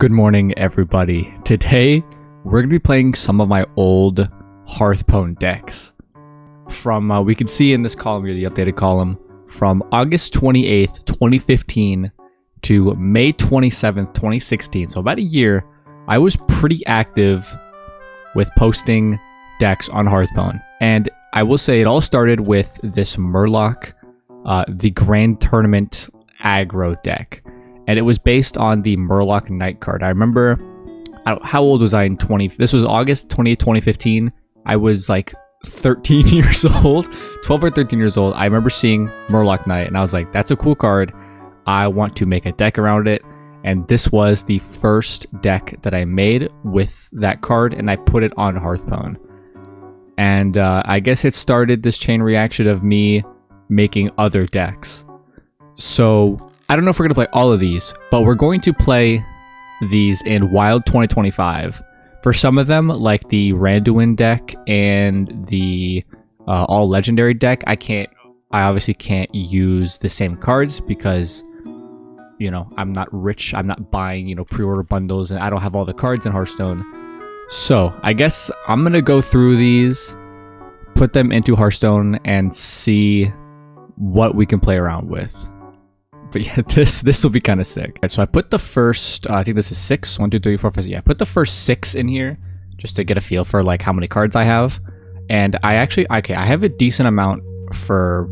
Good morning, everybody. Today, we're going to be playing some of my old Hearthstone decks. We can see in this column here, the updated column, from August 28th, 2015 to May 27th, 2016. So about a year, I was pretty active with posting decks on Hearthstone. And I will say it all started with this Murloc, the Grand Tournament aggro deck. And it was based on the Murloc Knight card. I remember, how old was I in this was August 20th, 2015. I was like 13 years old, 12 or 13 years old. I remember seeing Murloc Knight and I was like, that's a cool card. I want to make a deck around it. And this was the first deck that I made with that card, and I put it on Hearthstone. And I guess it started this chain reaction of me making other decks. So I don't know if we're going to play all of these, but we're going to play these in Wild 2025. For some of them, like the Randuin deck and the All Legendary deck, I obviously can't use the same cards because, you know, I'm not rich. I'm not buying, you know, pre-order bundles, and I don't have all the cards in Hearthstone. So I guess I'm going to go through these, put them into Hearthstone, and see what we can play around with. But yeah, this will be kind of sick. Right, so I put the first, I think this is 6. 1, 2, 3, 4, 5, 6. Yeah, I put the first 6 in here just to get a feel for like how many cards I have. And I have a decent amount for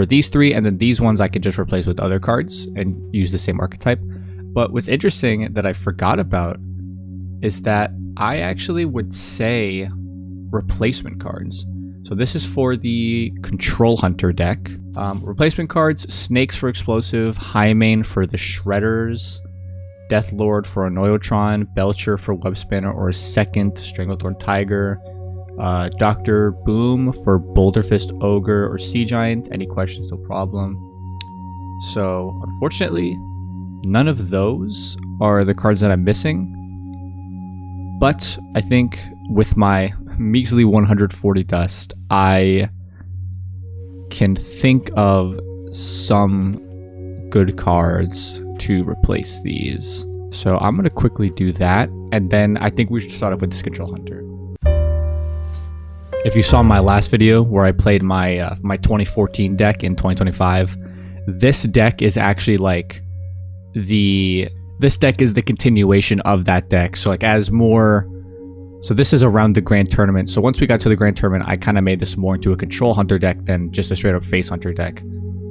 these 3, and then these ones I could just replace with other cards and use the same archetype. But what's interesting that I forgot about is that I actually would say replacement cards. So this is for the Control Hunter deck. Replacement cards: Snakes for Explosive, Highmane for the Shredders, Deathlord for Annoyotron, Belcher for Webspanner or a second Stranglethorn Tiger, Dr. Boom for Boulderfist Ogre or Sea Giant. Any questions? No problem. So unfortunately, none of those are the cards that I'm missing. But I think with my measly 140 dust, I can think of some good cards to replace these. So I'm going to quickly do that, and then I think we should start off with this Control Hunter. If you saw my last video where I played my my 2014 deck in 2025, this deck is actually like this deck is the continuation of that deck. So like so this is around the Grand Tournament. So once we got to the Grand Tournament, I kind of made this more into a Control Hunter deck than just a straight up Face Hunter deck.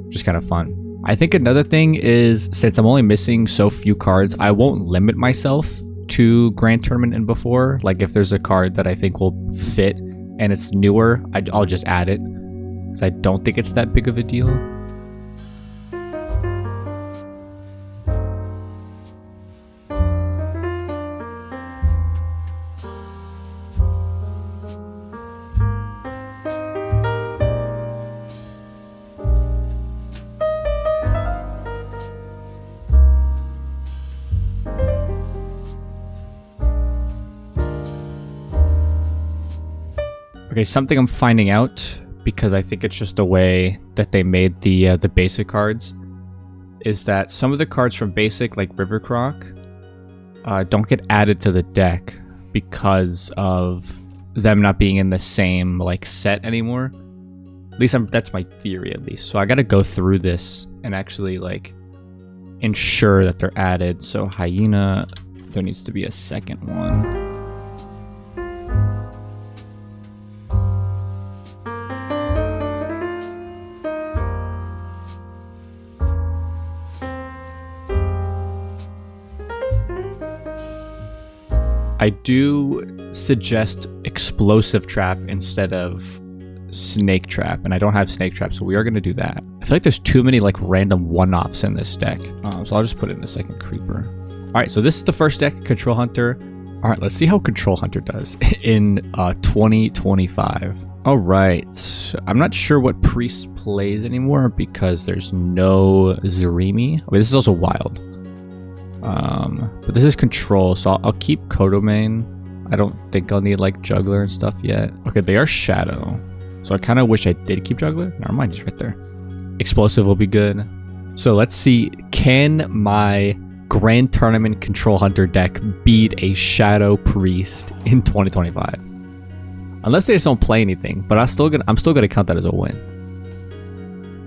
Just kind of fun. I think another thing is, since I'm only missing so few cards, I won't limit myself to Grand Tournament and before. Like if there's a card that I think will fit and it's newer, I'll just add it, because I don't think it's that big of a deal. Okay, something I'm finding out, because I think it's just the way that they made the basic cards, is that some of the cards from basic, like River Croc, don't get added to the deck because of them not being in the same like set anymore. At least that's my theory, at least. So I got to go through this and actually like ensure that they're added. So Hyena, there needs to be a second one. I do suggest Explosive Trap instead of Snake Trap, and I don't have Snake Trap, so we are going to do that. I feel like there's too many like random one-offs in this deck, so I'll just put it in a second Creeper. Alright, so this is the first deck, Control Hunter. Alright, let's see how Control Hunter does in 2025. Alright, I'm not sure what Priest plays anymore because there's no Zarimi. Okay, this is also Wild. But this is Control, so I'll keep Kodomane. I don't think I'll need like Juggler and stuff yet. Okay, they are Shadow, so I kind of wish I did keep Juggler. Never mind, he's right there. Explosive will be good. So let's see, can my Grand Tournament Control Hunter deck beat a Shadow Priest in 2025. Unless they just don't play anything, but I'm still gonna count that as a win.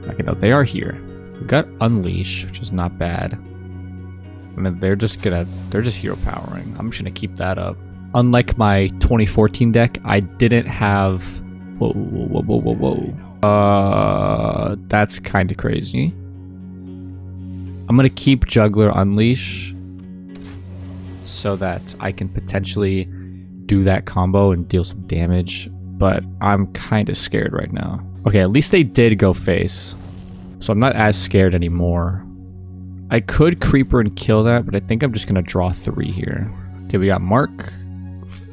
Okay, no, they are here. We got Unleash, which is not bad. I mean, they're just hero powering. I'm just gonna keep that up. Unlike my 2014 deck, I didn't have. Whoa. That's kind of crazy. I'm gonna keep Juggler Unleash so that I can potentially do that combo and deal some damage, but I'm kind of scared right now. Okay, at least they did go face, so I'm not as scared anymore. I could Creeper and kill that, but I think I'm just gonna draw 3 here. Okay, we got Mark,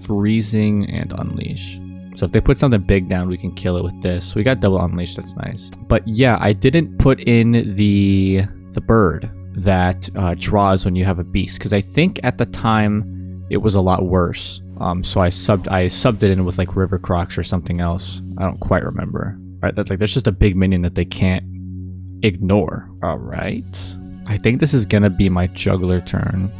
Freezing, and Unleash. So if they put something big down, we can kill it with this. We got double Unleash, that's nice. But yeah, I didn't put in the bird that draws when you have a beast, because I think at the time it was a lot worse. So I subbed it in with like River Crocs or something else. I don't quite remember. Right, that's like, there's just a big minion that they can't ignore. All right, I think this is gonna be my Juggler turn.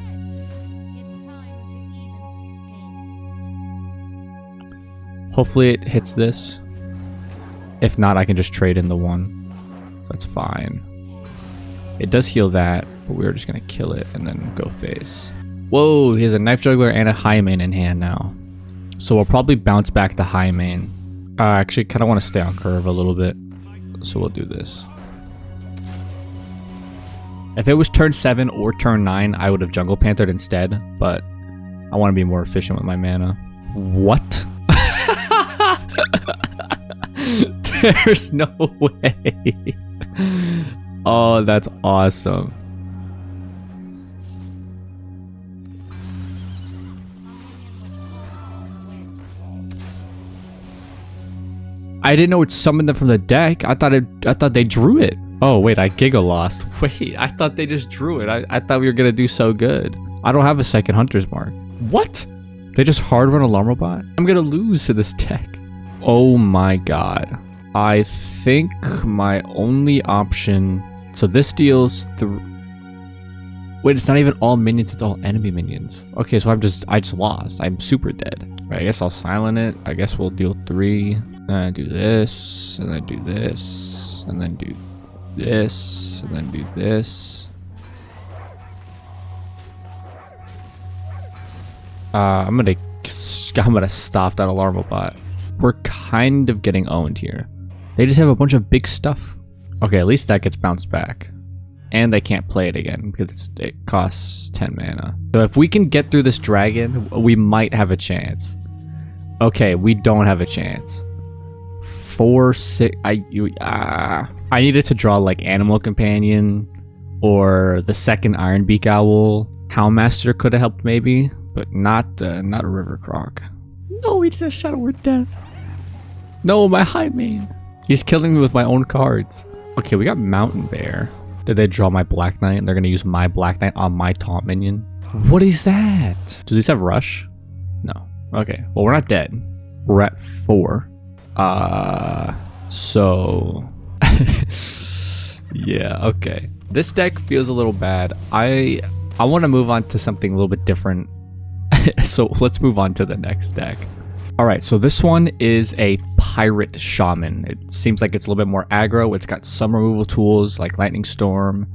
Hopefully it hits this. If not, I can just trade in the 1. That's fine. It does heal that, but we're just gonna kill it and then go face. Whoa, he has a Knife Juggler and a High Main in hand now. So we'll probably bounce back the High Main. Actually, kind of want to stay on curve a little bit. So we'll do this. If it was turn 7 or turn 9, I would have Jungle Panthered instead, but I want to be more efficient with my mana. What? There's no way. Oh, that's awesome. I didn't know it summoned them from the deck. I thought they drew it. Oh wait, I Giga lost. Wait, I thought they just drew it. I thought we were gonna do so good. I don't have a second Hunter's Mark. What? They just hard run Alarm Robot? I'm gonna lose to this deck. Oh my god. I think my only option. So this deals the. Wait, it's not even all minions, it's all enemy minions. Okay, so I just lost. I'm super dead. Right, I guess I'll silent it. I guess we'll deal 3. And I do this, and then do this, and then do this, and then do this. I'm gonna stop that Alarm Robot. We're kind of getting owned here. They just have a bunch of big stuff. Okay, at least that gets bounced back. And they can't play it again because it costs 10 mana. So if we can get through this dragon, we might have a chance. Okay, we don't have a chance. 4, 6. I needed to draw like Animal Companion or the second Iron Beak Owl. Houndmaster could have helped maybe, but not a River Croc. No, he just has Shadow Word Death. No, my High Main. He's killing me with my own cards. Okay, we got Mountain Bear. Did they draw my Black Knight and they're gonna use my Black Knight on my taunt minion? What is that? Do these have Rush? No. Okay, well we're not dead. We're at 4. So yeah, okay. This deck feels a little bad. I want to move on to something a little bit different. So let's move on to the next deck. All right, so this one is a Pirate Shaman. It seems like it's a little bit more aggro. It's got some removal tools like Lightning Storm,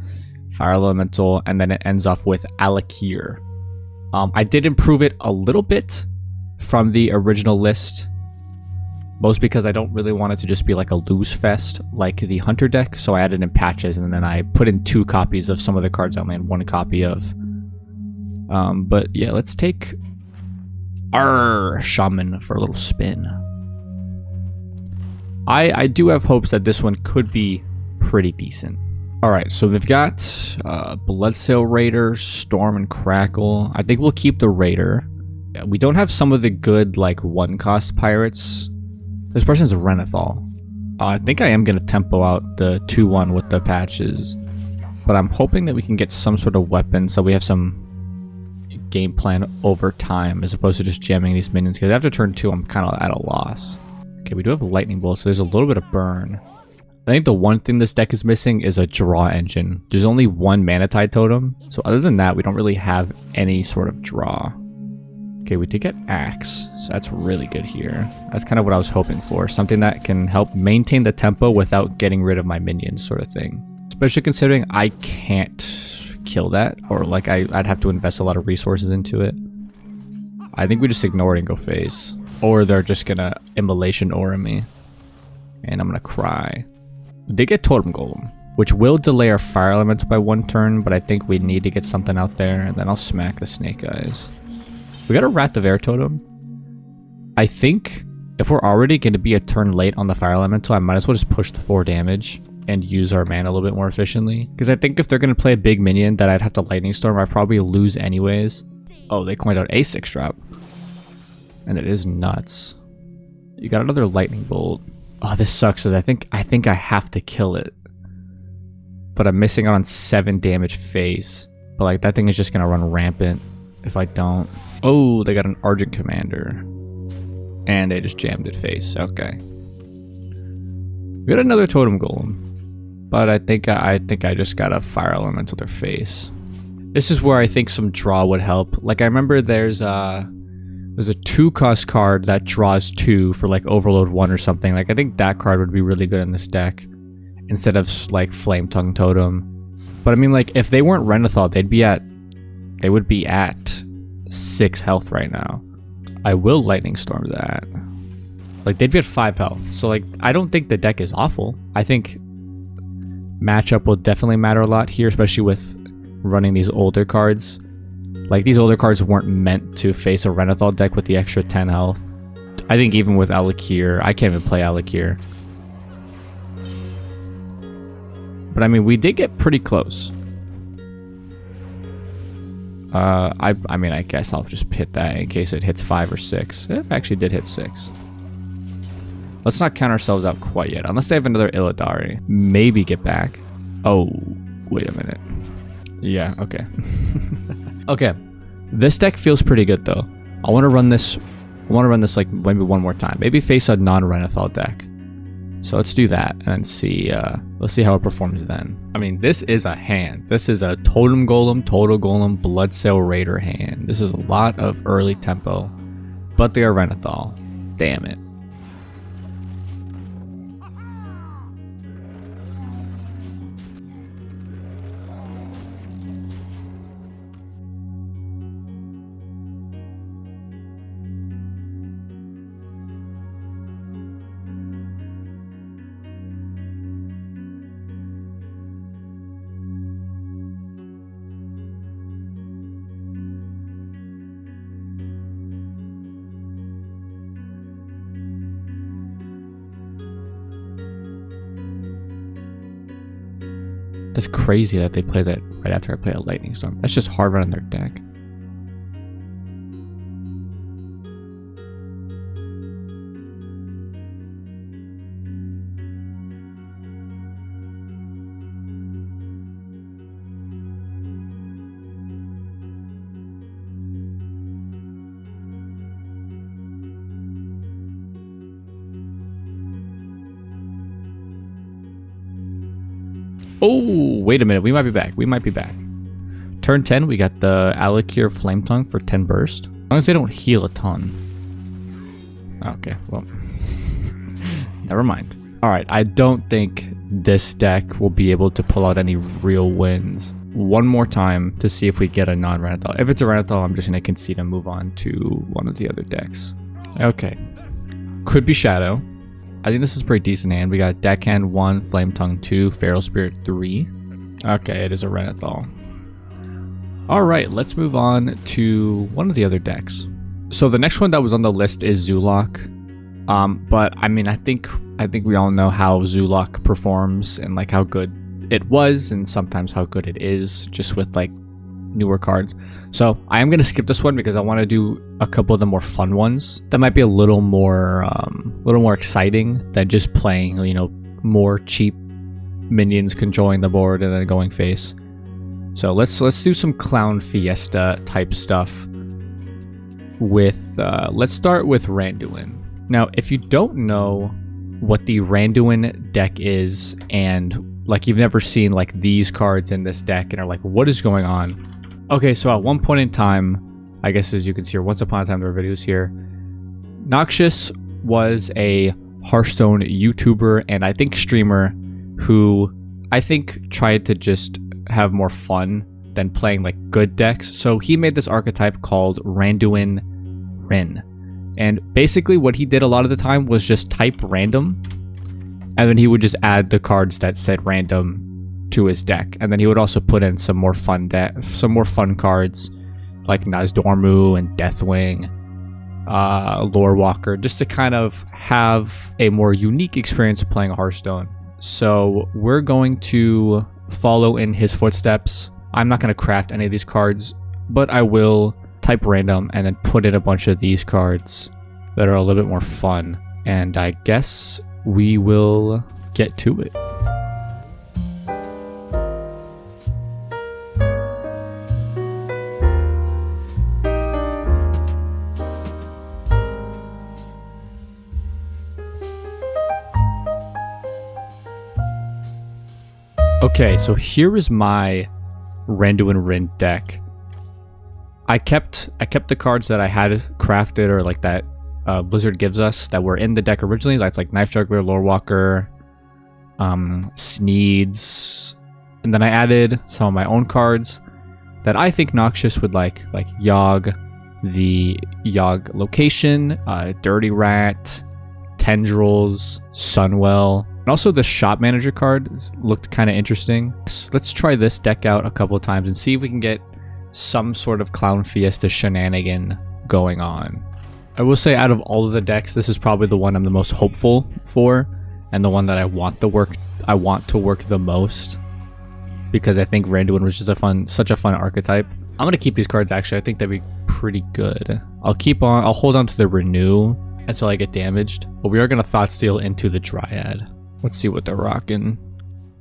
Fire Elemental, and then it ends off with Alakir. I did improve it a little bit from the original list, most because I don't really want it to just be like a lose fest like the Hunter deck, so I added in patches, and then I put in 2 copies of some of the cards I only had 1 copy of. But yeah, let's take our Shaman for a little spin. I do have hopes that this one could be pretty decent. Alright, so we've got Bloodsail Raider, Storm, and Crackle. I think we'll keep the Raider. Yeah, we don't have some of the good like 1-cost pirates. This person's Renethal. I think I am going to tempo out the 2-1 with the patches. But I'm hoping that we can get some sort of weapon so we have some game plan over time as opposed to just jamming these minions, because after turn 2 I'm kind of at a loss. Okay, we do have a Lightning Bolt, so there's a little bit of burn. I think the one thing this deck is missing is a draw engine. There's only one Mana Tide totem, so other than that, we don't really have any sort of draw. Okay, we did get Axe, so that's really good here. That's kind of what I was hoping for. Something that can help maintain the tempo without getting rid of my minions sort of thing. Especially considering I can't kill that, or like I'd have to invest a lot of resources into it. I think we just ignore it and go face. Or they're just gonna Immolation Aura me. And I'm gonna cry. We did get Totem Golem, which will delay our Fire Elemental by 1 turn, but I think we need to get something out there, and then I'll smack the Snake Eyes. We got a Wrath of Air totem. I think if we're already going to be a turn late on the Fire Elemental, I might as well just push the 4 damage and use our mana a little bit more efficiently. Because I think if they're going to play a big minion that I'd have to Lightning Storm, I'd probably lose anyways. Oh, they coined out a 6 drop. And it is nuts. You got another Lightning Bolt. Oh, this sucks because I think I have to kill it. But I'm missing out on 7 damage face. But like that thing is just going to run rampant if I don't. Oh, they got an Argent Commander. And they just jammed it face. Okay. We got another Totem Golem. But I think I just got a Fire Elemental their face. This is where I think some draw would help. Like I remember there's a 2-cost card that draws 2 for like Overload 1 or something. Like I think that card would be really good in this deck. Instead of like Flame Tongue Totem. But I mean like if they weren't Renathal, they would be at 6 health right now. I will Lightning Storm that. Like they'd be at 5 health. So like I don't think the deck is awful. I think matchup will definitely matter a lot here, especially with running these older cards. Like these older cards weren't meant to face a Renathal deck with the extra 10 health. I think even with Alakir, I can't even play Alakir. But I mean we did get pretty close. I mean, I guess I'll just hit that in case it hits 5 or 6. It actually did hit 6. Let's not count ourselves out quite yet. Unless they have another Illidari. Maybe get back. Oh, wait a minute. Yeah, okay. Okay. This deck feels pretty good, though. I want to run this like maybe one more time. Maybe face a non-Renathal deck. So let's do that and then see, let's see how it performs then. I mean, this is a hand. This is a Totem Golem, Bloodsail Raider hand. This is a lot of early tempo, but they are Renathal. Damn it. That's crazy that they play that right after I play a Lightning Storm. That's just hard running their deck. Oh, wait a minute. We might be back. We might be back. Turn 10, we got the Alakir Flame Tongue for 10 burst. As long as they don't heal a ton. Okay, well. Never mind. Alright, I don't think this deck will be able to pull out any real wins. One more time to see if we get a non-Renathal. If it's a Renathal, I'm just going to concede and move on to one of the other decks. Okay. Could be Shadow. I think this is a pretty decent hand. We got Deckhand 1, Flame Tongue 2, Feral Spirit 3. Okay, it is a Renathal. Alright, let's move on to one of the other decks. So the next one that was on the list is Zulok. But I mean, I think we all know how Zulok performs and like how good it was and sometimes how good it is just with like newer cards. So I am going to skip this one because I want to do a couple of the more fun ones that might be a little more exciting than just playing, you know, more cheap minions controlling the board and then going face. So let's do some Clown Fiesta type stuff with let's start with Randuin. Now, if you don't know what the Randuin deck is, and like you've never seen like these cards in this deck and are like, what is going on? Okay, so at one point in time, I guess as you can see here, once upon a time there were videos here, Noxious was a Hearthstone YouTuber and I think streamer who I think tried to just have more fun than playing like good decks. So he made this archetype called Randuin Rin. And basically what he did a lot of the time was just type random, and then he would just add the cards that said random to his deck. And then he would also put in some more fun cards like Nazdormu and Deathwing, Lore Walker, just to kind of have a more unique experience playing Hearthstone. So we're going to follow in his footsteps. I'm not going to craft any of these cards, but I will type random and then put in a bunch of these cards that are a little bit more fun. And I guess we will get to it. Okay, so here is my Randuin Rin deck. I kept the cards that I had crafted, or like that Blizzard gives us, that were in the deck originally. That's like Knife Juggler, Lore Walker, Sneeds, and then I added some of my own cards that I think Noxious would like Yogg, the Yogg Location, Dirty Rat, Tendrils, Sunwell. And also the Shop Manager card looked kind of interesting. So let's try this deck out a couple of times and see if we can get some sort of Clown Fiesta shenanigan going on. I will say out of all of the decks, this is probably the one I'm the most hopeful for, and the one that I want to work the most, because I think Randuin was just such a fun archetype. I'm gonna keep these cards actually. I think that'd be pretty good. I'll hold on to the Renew until I get damaged, but we are gonna Thought Steal into the Dryad. Let's see what they're rocking.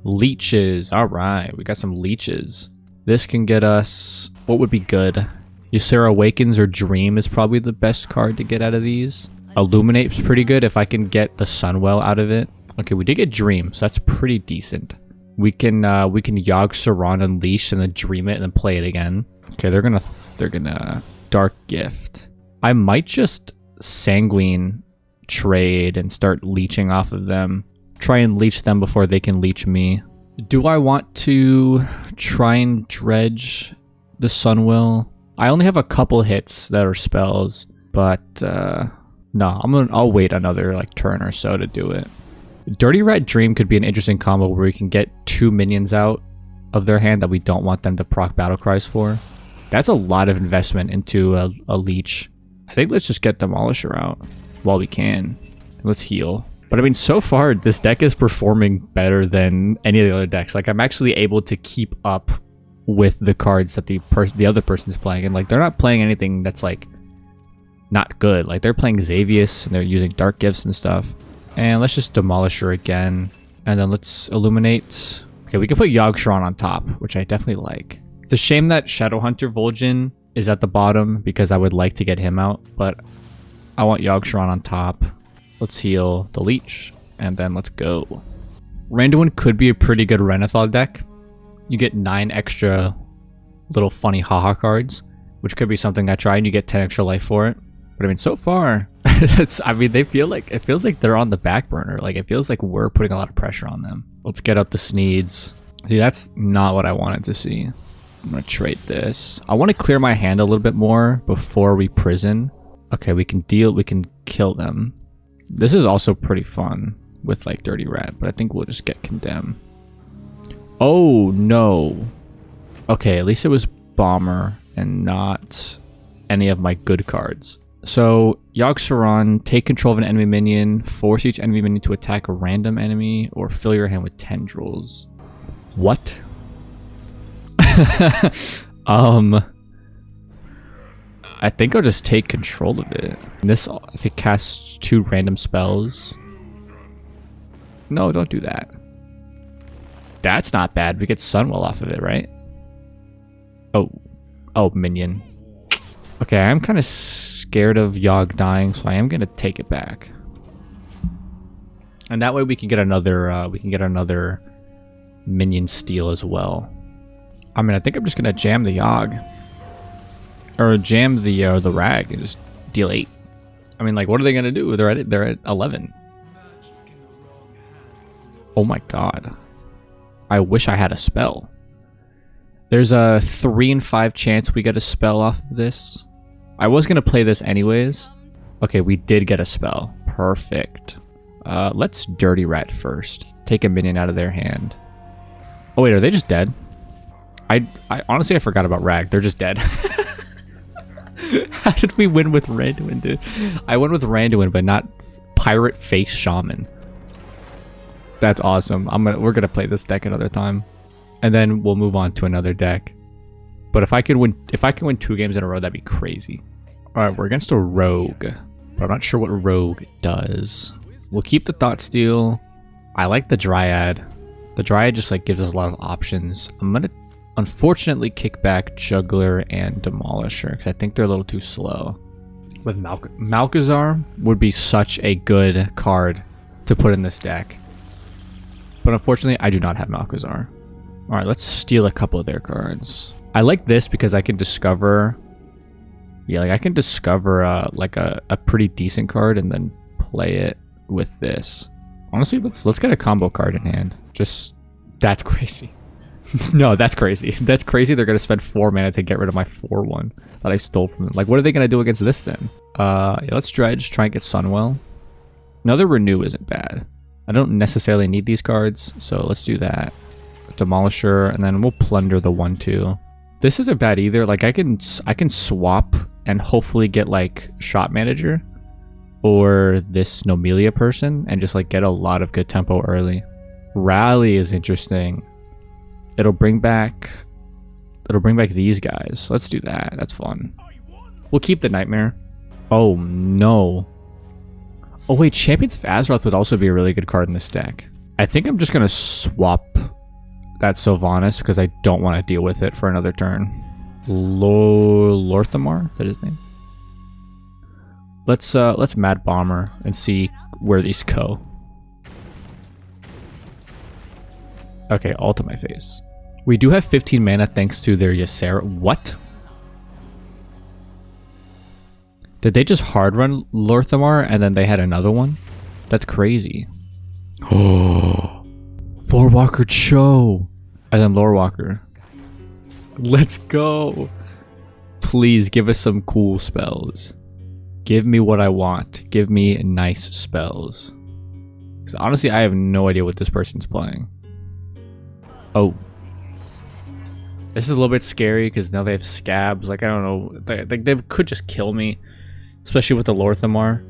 Leeches. All right, we got some leeches. This can get us, what would be good? Ysera Awakens or Dream is probably the best card to get out of these. Illuminate's pretty good if I can get the Sunwell out of it. Okay, we did get Dream, so that's pretty decent. We can Yogg Saron Unleash and then Dream it and then play it again. Okay, they're gonna Dark Gift. I might just Sanguine trade and start leeching off of them. Try and leech them before they can leech me. Do I want to try and dredge the Sunwell? I only have a couple hits that are spells, but no, I'll wait another like turn or so to do it. Dirty Rat Dream could be an interesting combo where we can get 2 minions out of their hand that we don't want them to proc battle cries for. That's a lot of investment into a leech. I think let's just get Demolisher out while we can. Let's heal. But I mean, so far, this deck is performing better than any of the other decks. Like, I'm actually able to keep up with the cards that the other person's playing. And, like, they're not playing anything that's, like, not good. Like, they're playing Xavius, and they're using Dark Gifts and stuff. And let's just Demolish her again. And then let's Illuminate. Okay, we can put Yogg Saron on top, which I definitely like. It's a shame that Shadowhunter Vol'jin is at the bottom, because I would like to get him out. But I want Yogg Saron on top. Let's heal the Leech, and then let's go. Randuin could be a pretty good Renathal deck. You get 9 extra little funny haha cards, which could be something I try, and you get 10 extra life for it. But I mean, so far, it feels like they're on the back burner. Like, it feels like we're putting a lot of pressure on them. Let's get up the Sneeds. See, that's not what I wanted to see. I'm gonna trade this. I want to clear my hand a little bit more before we prison. Okay, we can kill them. This is also pretty fun with like Dirty Rat, but I think we'll just get Condemn. Oh no. Okay, at least it was Bomber and not any of my good cards. So Yogg Saron, take control of an enemy minion, force each enemy minion to attack a random enemy, or fill your hand with Tendrils. What? I think I'll just take control of it. This, if it casts 2 random spells. No, don't do that. That's not bad. We get Sunwell off of it, right? Oh, minion. Okay, I'm kind of scared of Yogg dying, so I am going to take it back. And that way we can get another minion steal as well. I mean, I think I'm just gonna jam the Yogg. Or jam the Rag and just deal 8. I mean, like, what are they gonna do? They're at 11. Oh my god. I wish I had a spell. There's a 3 in 5 chance we get a spell off of this. I was gonna play this anyways. Okay, we did get a spell. Perfect. Let's Dirty Rat first. Take a minion out of their hand. Oh wait, are they just dead? I honestly, I forgot about Rag. They're just dead. How did we win with Randuin, dude? I won with Randuin, but not Pirate Face Shaman. That's awesome. We're gonna play this deck another time, and then we'll move on to another deck. But if I can win 2 games in a row, that'd be crazy. All right, we're against a Rogue, but I'm not sure what Rogue does. We'll keep the Thought Steal. I like the Dryad. The Dryad just like gives us a lot of options. I'm gonna unfortunately kick back Juggler and Demolisher because I think they're a little too slow. With Malchezaar would be such a good card to put in this deck. But unfortunately, I do not have Malchezaar. Alright, let's steal a couple of their cards. I like this because I can discover... Yeah, like I can discover like a pretty decent card and then play it with this. Honestly, let's get a combo card in hand. Just... That's crazy. No, that's crazy. That's crazy. They're going to spend 4 mana to get rid of my 4/1 that I stole from them. Like, what are they going to do against this then? Yeah, let's Dredge, try and get Sunwell. Another Renew isn't bad. I don't necessarily need these cards, so let's do that. Demolisher, and then we'll Plunder the 1/2. This isn't bad either. Like, I can swap and hopefully get, like, Shot Manager or this Nomelia person and just, like, get a lot of good tempo early. Rally is interesting. It'll bring back these guys. Let's do that. That's fun. We'll keep the Nightmare. Oh no. Oh wait, Champions of Azeroth would also be a really good card in this deck. I think I'm just gonna swap that Sylvanas because I don't want to deal with it for another turn. Lorthamar? Is that his name? Let's Mad Bomber and see where these go. Okay, all to my face. We do have 15 mana thanks to their Ysera. What? Did they just hard run Lorthamar and then they had another one? That's crazy. Oh, Lorewalker Cho. And then Lorewalker. Let's go. Please give us some cool spells. Give me what I want. Give me nice spells. Because honestly, I have no idea what this person's playing. Oh. This is a little bit scary because now they have scabs. Like, I don't know. They could just kill me. Especially with the Lorthamar.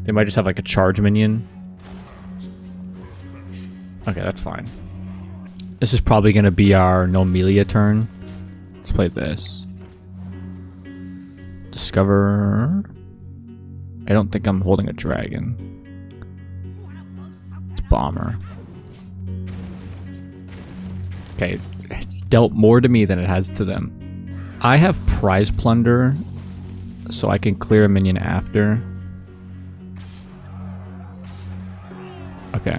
They might just have like a charge minion. Okay, that's fine. This is probably going to be our Nomelia turn. Let's play this. Discover. I don't think I'm holding a dragon. It's Bomber. Okay, it's dealt more to me than it has to them. I have Prize Plunder, so I can clear a minion after. Okay.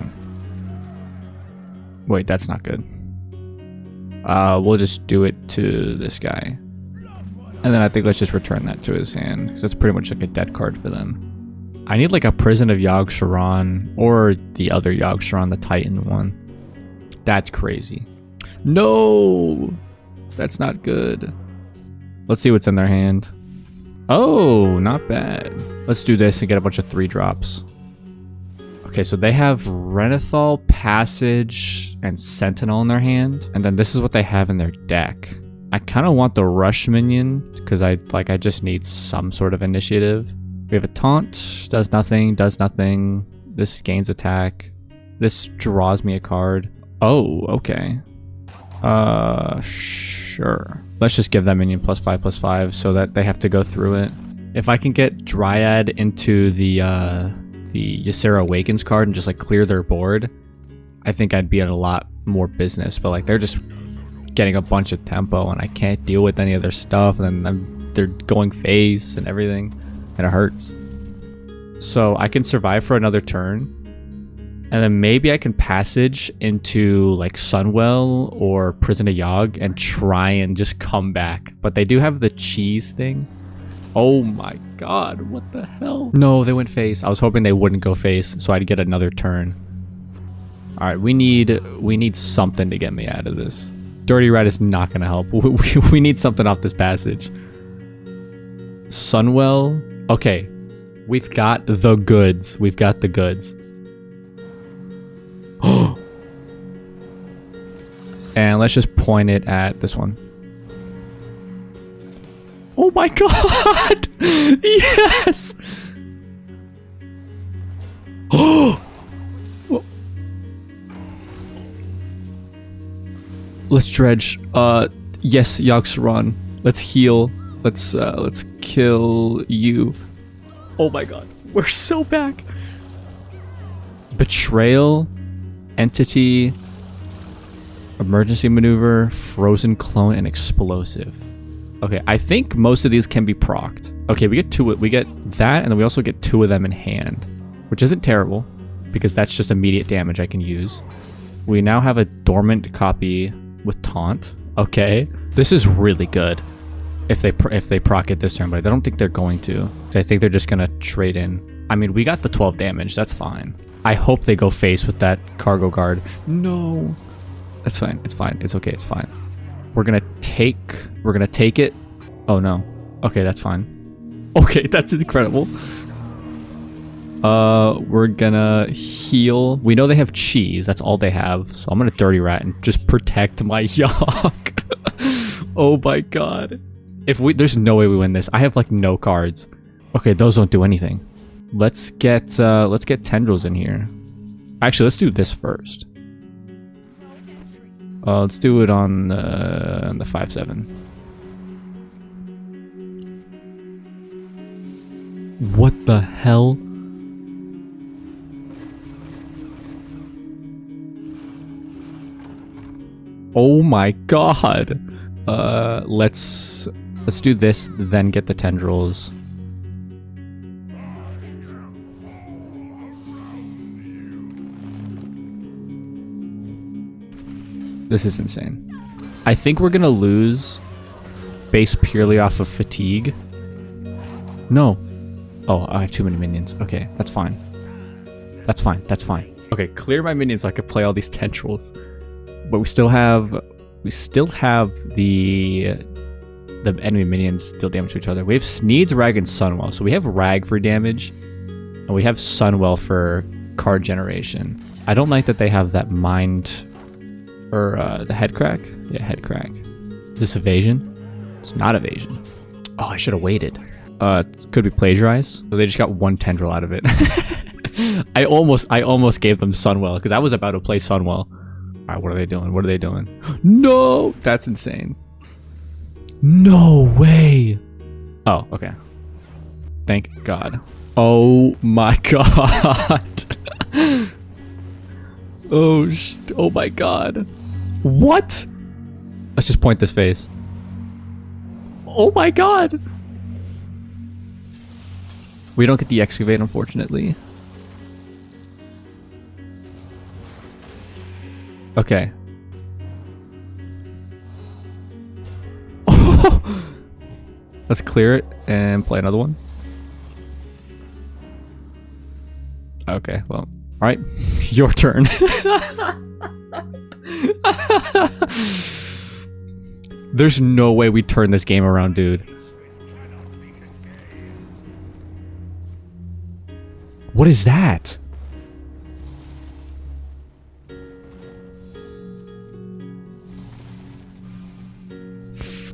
Wait, that's not good. We'll just do it to this guy. And then I think let's just return that to his hand, because that's pretty much like a dead card for them. I need like a Prison of Yogg-Saron, or the other Yogg-Saron, the Titan one. That's crazy. No! That's not good. Let's see what's in their hand. Oh, not bad. Let's do this and get a bunch of 3-drops. Okay, so they have Renathal, Passage, and Sentinel in their hand. And then this is what they have in their deck. I kind of want the Rush minion, because I just need some sort of initiative. We have a Taunt, does nothing, does nothing. This gains attack. This draws me a card. Oh, okay. Sure. Let's just give that minion +5/+5 so that they have to go through it. If I can get Dryad into the Ysera Awakens card and just like clear their board, I think I'd be at a lot more business. But like they're just getting a bunch of tempo and I can't deal with any of their stuff, and then they're going face and everything, and it hurts. So I can survive for another turn, And then maybe I can passage into like Sunwell or Prison of Yogg and try and just come back. But they do have the cheese thing. Oh my god, what the hell? No, they went face. I was hoping they wouldn't go face, so I'd get another turn. Alright, we need something to get me out of this. Dirty Rat is not gonna help. We need something off this passage. Sunwell. Okay. We've got the goods. We've got the goods. And let's just point it at this one. Oh my god! Yes! Oh! Let's dredge. Yes, Yogg-Saron. Let's heal. Let's kill you. Oh my god, we're so back. Betrayal, entity, emergency maneuver, frozen clone, and explosive. Okay, I think most of these can be procced. Okay, we get two. We get that, and then we also get 2 of them in hand, which isn't terrible because that's just immediate damage I can use. We now have a dormant copy with taunt. Okay, this is really good. If they proc it this turn, but I don't think they're going to. I think they're just gonna trade in. I mean, we got the 12 damage. That's fine. I hope they go face with that cargo guard. No, that's fine. It's fine. It's okay. It's fine. We're gonna take it. Oh no. Okay, that's fine. Okay, that's incredible. We're gonna heal. We know they have cheese. That's all they have. So I'm gonna Dirty Rat and just protect my Yogg. Oh my god. There's no way we win this. I have like no cards. Okay, those don't do anything. Let's get tendrils in here. Actually, let's do this first. Let's do it on the 5/7. What the hell? Oh my god. Let's do this, then get the tendrils. This is insane. I think we're gonna lose based purely off of fatigue. No. Oh, I have too many minions. Okay, that's fine. That's fine. That's fine. Okay, clear my minions so I can play all these tendrils. But we still have the enemy minions deal damage to each other. We have Sneed's, Rag, and Sunwell. So we have Rag for damage, and we have Sunwell for card generation. I don't like that they have that mind, or the head crack. Yeah, head crack. Is this evasion? It's not evasion. Oh, I should have waited. Could be plagiarized. So they just got 1 tendril out of it. I almost gave them Sunwell because I was about to play Sunwell. All right, what are they doing? What are they doing? No, that's insane. No way. Oh, okay. Thank God. Oh my God. Oh my God. What? Let's just point this face. Oh my God. We don't get the excavate, unfortunately. Okay. Let's clear it and play another one. Okay, well, all right, your turn. There's no way we turn this game around, dude. What is that?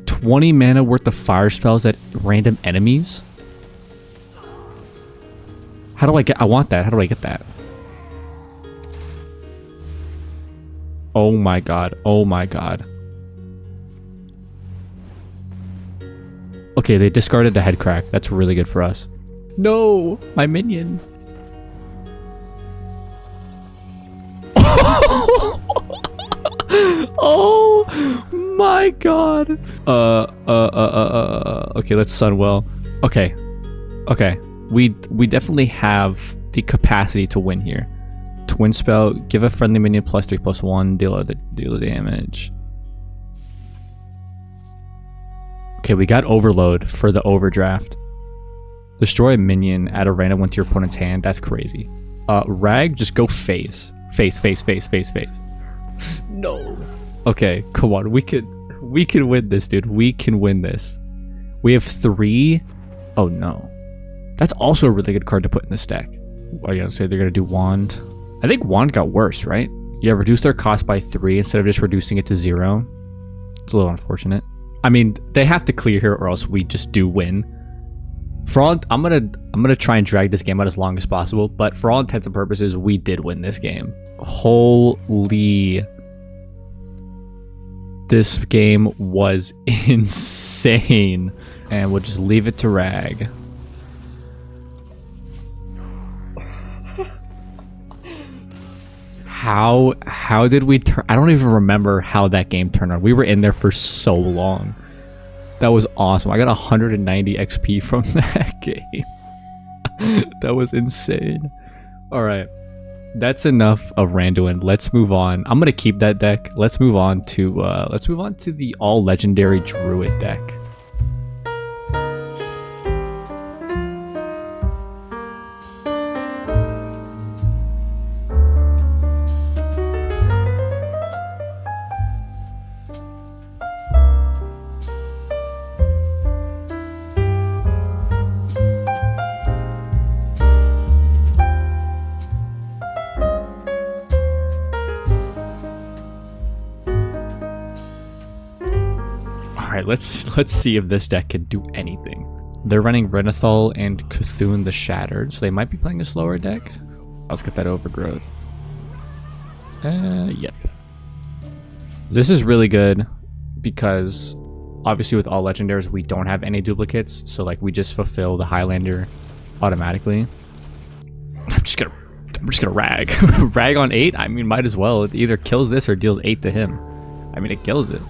$20 mana worth of fire spells at random enemies? How do I get? I want that. How do I get that? Oh my God. Oh my God. Okay, they discarded the head crack. That's really good for us. No, my minion. Oh my God. Okay, let's Sunwell. Okay. We definitely have the capacity to win here. Twin spell. Give a friendly minion +3/+1. Deal damage. Okay, we got overload for the overdraft. Destroy a minion, add a random one to your opponent's hand. That's crazy. Rag, just go face. Face. No. Okay, come on. We can win this, dude. We can win this. We have 3. Oh no. That's also a really good card to put in this deck. What are you gonna say? They're gonna do Wand. I think Wand got worse, right? Yeah, reduce their cost by 3 instead of just reducing it to 0. It's a little unfortunate. I mean, they have to clear here or else we just do win. For all, I'm gonna try and drag this game out as long as possible, but for all intents and purposes, we did win this game. Holy. This game was insane. And we'll just leave it to Rag. How did we turn? I don't even remember how that game turned on. We were in there for so long. That was awesome. I got 190 XP from that game. That was insane. All right, that's enough of Randuin. Let's move on. I'm gonna keep that deck. Let's move on to the all legendary Druid deck. Alright, let's see if this deck can do anything. They're running Renathal and Cthulhu the Shattered, so they might be playing a slower deck. Let's get that Overgrowth. Yep. This is really good because obviously with all legendaries we don't have any duplicates, so like we just fulfill the Highlander automatically. I'm just gonna rag. Rag on 8? I mean, might as well. It either kills this or deals 8 to him. I mean, it kills it.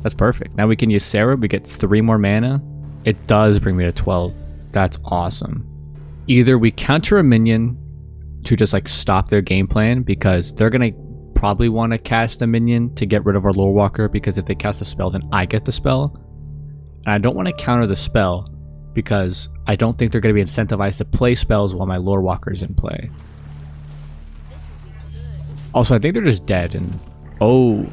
That's perfect. Now we can use Sarah. We get 3 more mana. It does bring me to 12. That's awesome. Either we counter a minion to just like stop their game plan because they're gonna probably want to cast a minion to get rid of our Lore Walker, because if they cast a spell then I get the spell. And I don't want to counter the spell because I don't think they're going to be incentivized to play spells while my Lore Walker is in play. Also, I think they're just dead and... Oh...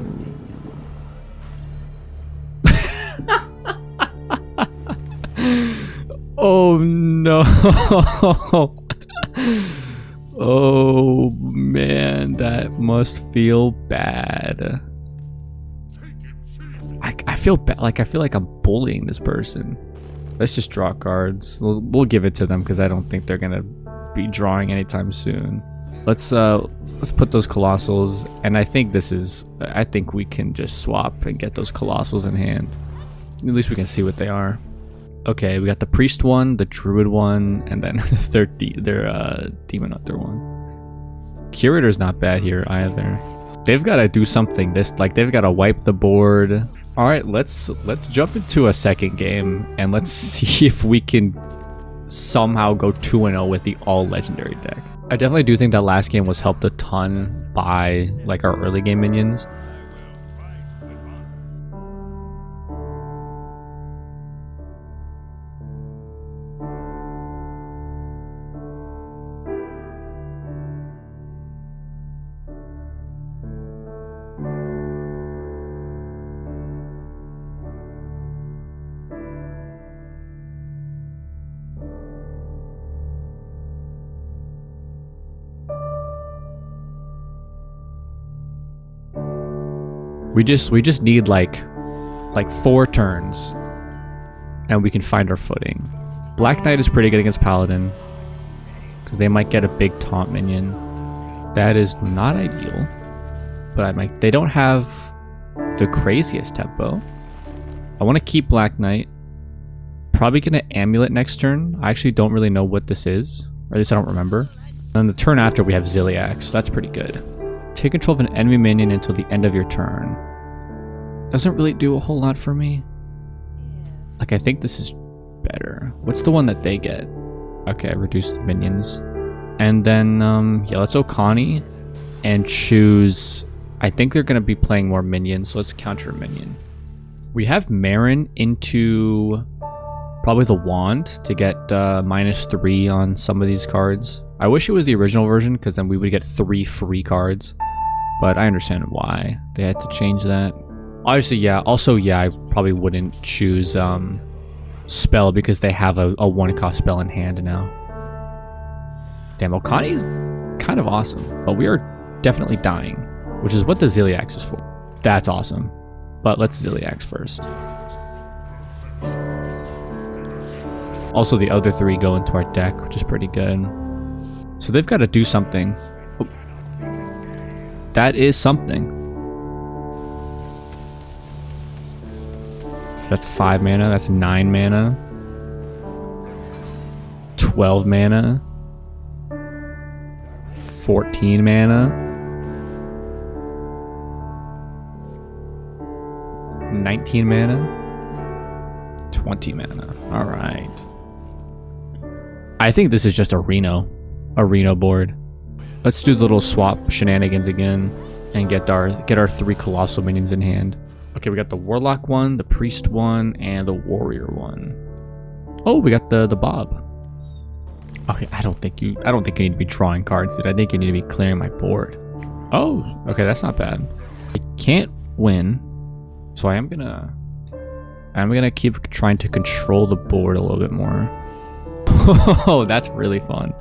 Oh no. Oh man, that must feel bad. I feel bad. I feel like I'm bullying this person. Let's just draw cards. We'll give it to them because I don't think they're gonna be drawing anytime soon. Let's put those Colossals, and I think we can just swap and get those Colossals in hand. At least we can see what they are. Okay, we got the Priest one, the Druid one, and then their Demon Hunter one. Curator's not bad here either. They've got to do something. They've got to wipe the board. All right, let's jump into a second game and let's see if we can somehow go 2-0 with the all legendary deck. I definitely do think that last game was helped a ton by like our early game minions. We just need like 4 turns and we can find our footing. Black Knight is pretty good against Paladin because they might get a big taunt minion. That is not ideal, but they don't have the craziest tempo. I want to keep Black Knight. Probably gonna Amulet next turn. I actually don't really know what this is, or at least I don't remember. And then the turn after we have Ziliax, so that's pretty good. Take control of an enemy minion until the end of your turn. Doesn't really do a whole lot for me. Like, I think this is better. What's the one that they get? Okay, reduced minions. And then, yeah, let's Okani. and choose... I think they're going to be playing more minions, so let's counter a minion. We have Marin into probably the Wand to get -3 on some of these cards. I wish it was the original version, because then we would get 3 free cards. But I understand why they had to change that. Obviously, yeah. Also, yeah, I probably wouldn't choose Spell, because they have a 1-cost spell in hand now. Damn, Okani is kind of awesome, but we are definitely dying, which is what the Ziliax is for. That's awesome. But let's Ziliax first. Also, the other 3 go into our deck, which is pretty good. So they've got to do something. Oh. That is something. That's 5 mana. That's 9 mana. 12 mana. 14 mana. 19 mana. 20 mana. Alright. I think this is just a Reno board. Let's do the little swap shenanigans again and get our 3 colossal minions in hand. Okay, we got the Warlock one, the Priest one, and the Warrior one. Oh, we got the Bob. Okay, I don't think you need to be drawing cards, dude. I think you need to be clearing my board. Oh, okay, that's not bad. I can't win, so I'm gonna keep trying to control the board a little bit more. Oh, that's really fun.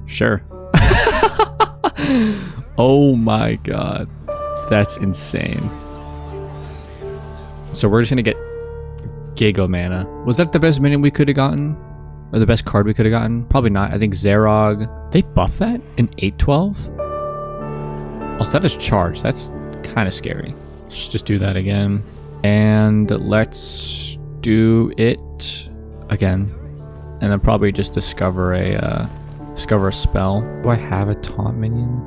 Sure. Oh my god. That's insane. So we're just gonna get Giga Mana. Was that the best minion we could have gotten? Or the best card we could have gotten? Probably not. I think Zerog. They buff that in 8/12? Also, that is charged. That's kind of scary. Let's just do that again. And let's do it again. And then probably just discover a spell. Do I have a taunt minion?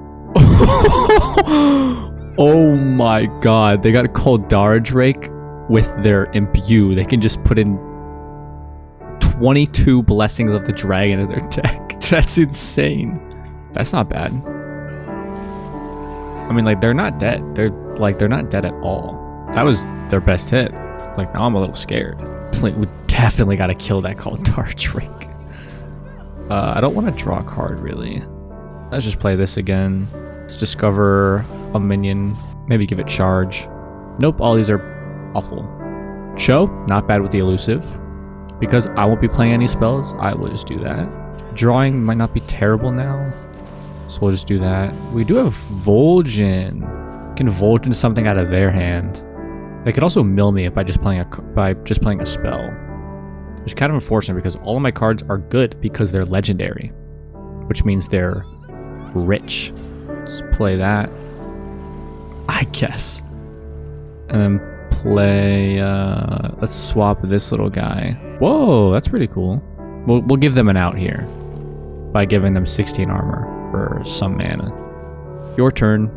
Oh my god, they got a Koldara Drake with their Imbue. They can just put in 22 Blessings of the Dragon in their deck. That's insane. That's not bad. I mean, like, they're not dead. They're not dead at all. That was their best hit. Like, now I'm a little scared. Like, we definitely gotta kill that Koldara Drake. I don't want to draw a card, really. Let's just play this again. Let's discover a minion. Maybe give it charge. Nope, all these are awful. Cho, not bad with the elusive. Because I won't be playing any spells, I will just do that. Drawing might not be terrible now, so we'll just do that. We do have Vol'jin. We can Vol'jin something out of their hand. They could also mill me by just playing a spell. Which is kind of unfortunate because all of my cards are good because they're legendary, which means they're rich. Let's play that, I guess. And then play, let's swap this little guy. Whoa, that's pretty cool. We'll give them an out here by giving them 16 armor for some mana. Your turn.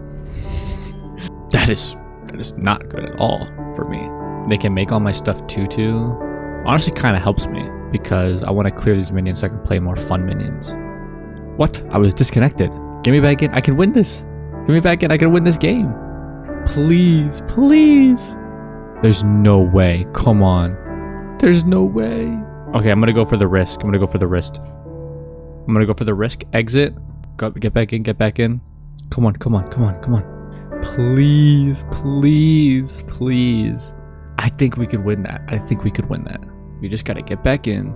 That is not good at all for me. They can make all my stuff 2/2. Honestly, kind of helps me because I want to clear these minions so I can play more fun minions. What? I was disconnected. Get me back in. I can win this. Get me back in. I can win this game. Please, please. There's no way. Come on. There's no way. Okay, I'm going to go for the risk. I'm going to go for the risk. I'm going to go for the risk. Exit. Get back in. Get back in. Come on. Come on. Come on. Come on. Please, please, please. I think we could win that. I think we could win that. We just gotta get back in.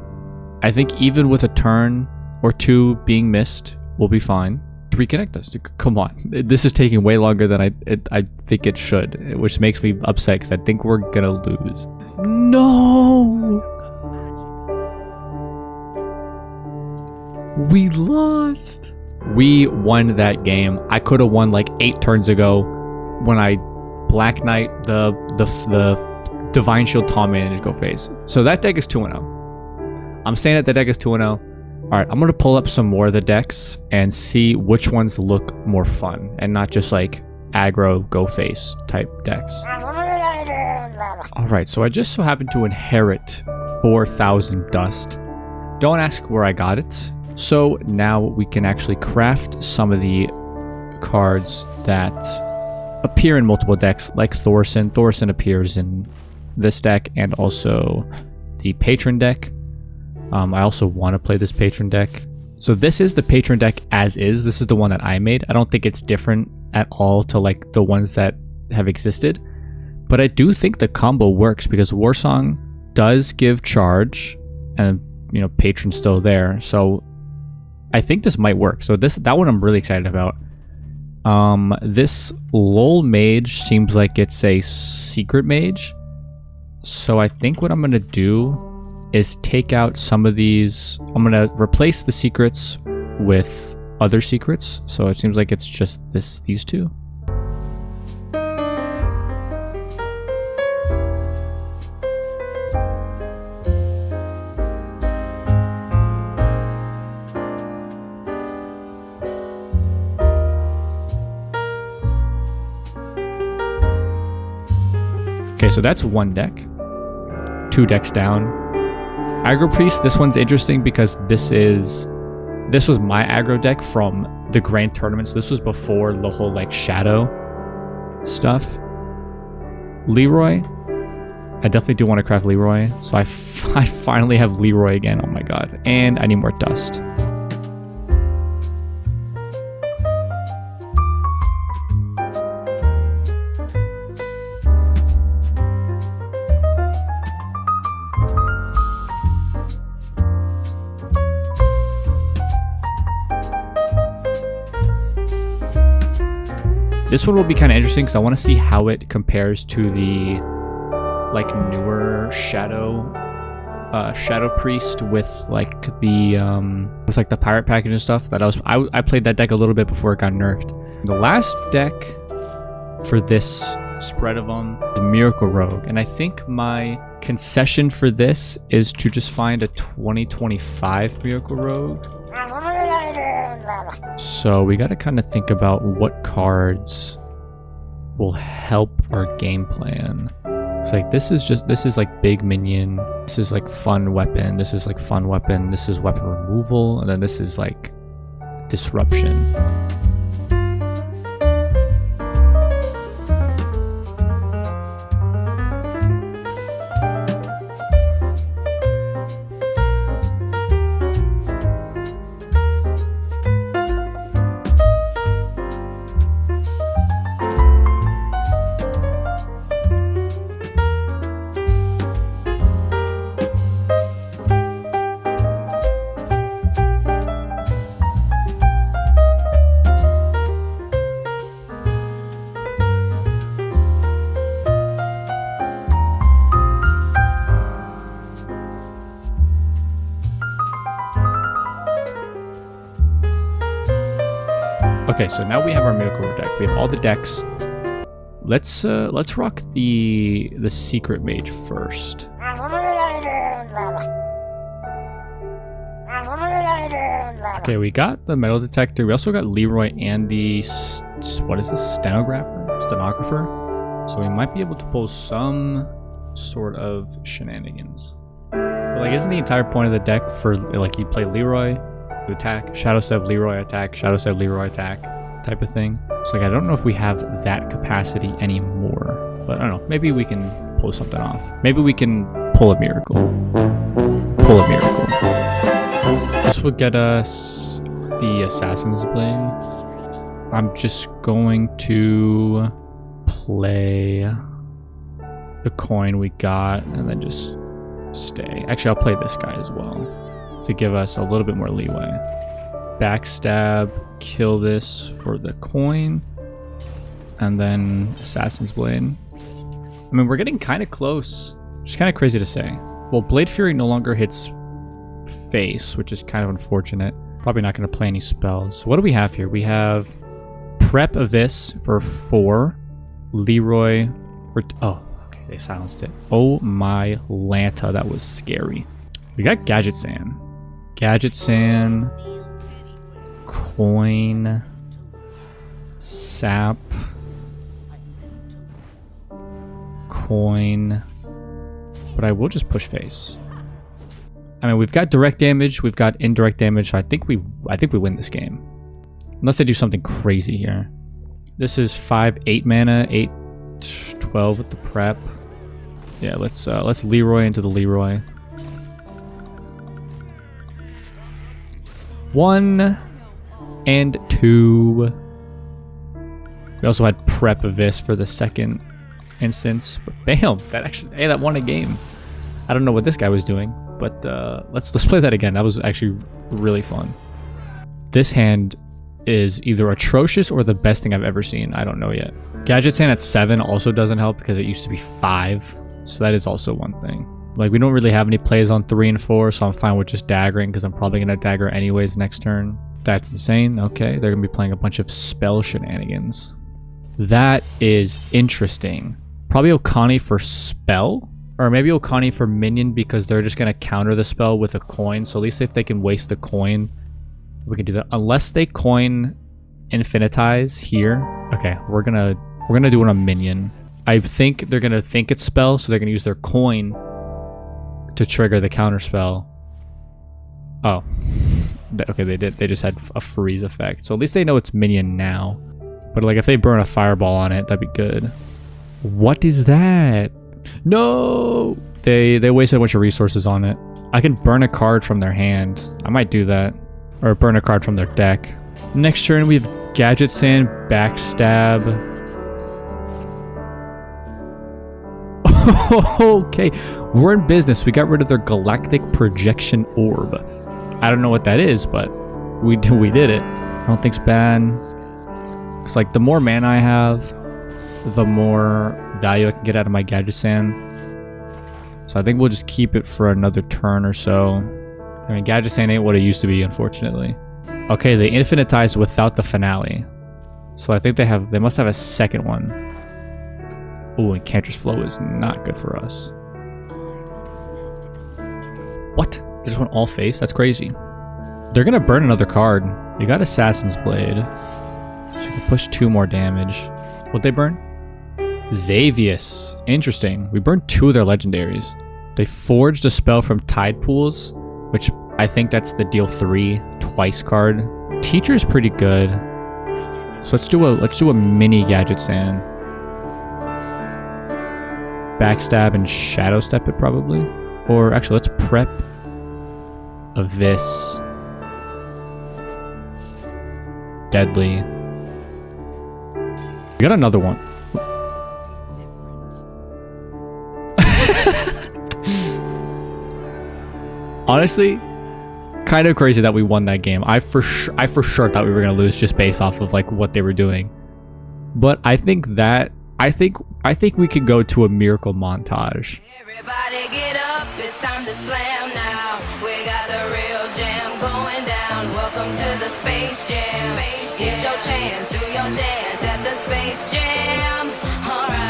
I think even with a turn or 2 being missed, we'll be fine. Reconnect us. Come on. This is taking way longer than I think it should, which makes me upset because I think we're gonna lose. No! We lost. We won that game. I could have won like 8 turns ago when I Black Knight the Divine Shield Taunt Minion to go face. So that deck is 2-0. I'm saying that the deck is 2-0. Alright, I'm gonna pull up some more of the decks and see which ones look more fun and not just like aggro go face type decks. Alright, so I just so happened to inherit 4,000 dust. Don't ask where I got it. So now we can actually craft some of the cards that appear in multiple decks, like Thorson. Thorson appears in this deck and also the Patron deck. I also want to play this Patron deck. So this is the Patron deck as is. This is the one that I made. I don't think it's different at all to like the ones that have existed. But I do think the combo works because Warsong does give charge and, you know, Patron's still there. So I think this might work. So that one I'm really excited about. This LOL mage seems like it's a secret mage. So I think what I'm going to do is take out some of these. I'm going to replace the secrets with other secrets. So it seems like it's just these two. Okay, so that's one deck. 2 decks down. Aggro Priest, this one's interesting because this was my aggro deck from the Grand Tournament. So this was before the whole like shadow stuff. Leroy, I definitely do want to craft Leroy. So I finally have Leroy again. Oh my god. And I need more dust. This one will be kind of interesting because I want to see how it compares to the like newer Shadow Priest with like the pirate package and stuff. That I played that deck a little bit before it got nerfed. The last deck for this spread of them is Miracle Rogue, and I think my concession for this is to just find a 2025 Miracle Rogue. So we got to kind of think about what cards will help our game plan. It's like this is like big minion, this is like fun weapon, this is like fun weapon, this is weapon removal, and then this is like disruption. Okay, so now we have our Miracle Rogue deck. We have all the decks. Let's rock the secret mage first. Okay, we got the metal detector. We also got Leroy and the what is this? Stenographer. So we might be able to pull some sort of shenanigans. But like, isn't the entire point of the deck for like you play Leroy, you attack, Shadow Step, Leroy attack, Shadow Step, Leroy attack type of thing? So like I don't know if we have that capacity anymore, but I don't know, maybe we can pull something off. Maybe we can pull a miracle. Pull a miracle. This will get us the Assassin's Blade. I'm just going to play the coin we got and then just stay. Actually, I'll play this guy as well to give us a little bit more leeway. Backstab, kill this for the coin, and then Assassin's Blade. I mean, we're getting kind of close. It's kind of crazy to say. Well, Blade Fury no longer hits face, which is kind of unfortunate. Probably not going to play any spells. So what do we have here? We have Prep Abyss for 4. Leroy for... Oh, okay, they silenced it. Oh my Lanta, that was scary. We got Gadget Sand. Gadget Sand... Coin, Sap, Coin, but I will just push face. I mean, we've got direct damage, we've got indirect damage, so I think we win this game. Unless they do something crazy here. This is 5/8 mana, 8/12 with the prep. Yeah, let's Leroy into the Leroy. 1 and 2. We also had prep of this for the second instance. But bam! That actually, hey, that won a game. I don't know what this guy was doing, but let's play that again. That was actually really fun. This hand is either atrocious or the best thing I've ever seen. I don't know yet. Gadget's hand at 7 also doesn't help because it used to be 5. So that is also one thing. Like, we don't really have any plays on 3 and 4, so I'm fine with just daggering because I'm probably going to dagger anyways next turn. That's insane. Okay, they're going to be playing a bunch of spell shenanigans. That is interesting. Probably Okani for spell, or maybe Okani for minion because they're just going to counter the spell with a coin. So at least if they can waste the coin, we can do that. Unless they coin Infinitize here. Okay, we're gonna do it on minion. I think they're gonna think it's spell, so they're gonna use their coin to trigger the counter spell. Oh, okay, they did. They just had a freeze effect, so at least they know it's minion now. But like, if they burn a fireball on it, that'd be good. What is that? No, they wasted a bunch of resources on it. I can burn a card from their hand. I might do that, or burn a card from their deck. Next turn we have Gadget Sand, Backstab. Okay, we're in business. We got rid of their Galactic Projection Orb. I don't know what that is, but we did it. I don't think's bad. It's like the more mana I have, the more value I can get out of my Gadget Sand. So I think we'll just keep it for another turn or so. I mean, Gadget Sand ain't what it used to be, unfortunately. Okay, they infinitized without the finale. So I think they must have a second one. Oh, and Cantress Flow is not good for us. What? They just went all face? That's crazy. They're gonna burn another card. They got Assassin's Blade. So you can push 2 more damage. What'd they burn? Xavius. Interesting. We burned 2 of their legendaries. They forged a spell from Tide Pools, which I think that's the deal 3 twice card. Teacher is pretty good. So let's do a mini Gadget Sand. Backstab and Shadow Step it probably. Or actually, let's prep of this. Deadly. We got another one. Honestly, kind of crazy that we won that game. I for sure thought we were gonna lose just based off of like what they were doing. But I think we could go to a miracle montage. Everybody get up, it's time to slam now. We got the real jam going down. Welcome to the Space Jam. Here's your chance, do your dance at the Space Jam. Alright.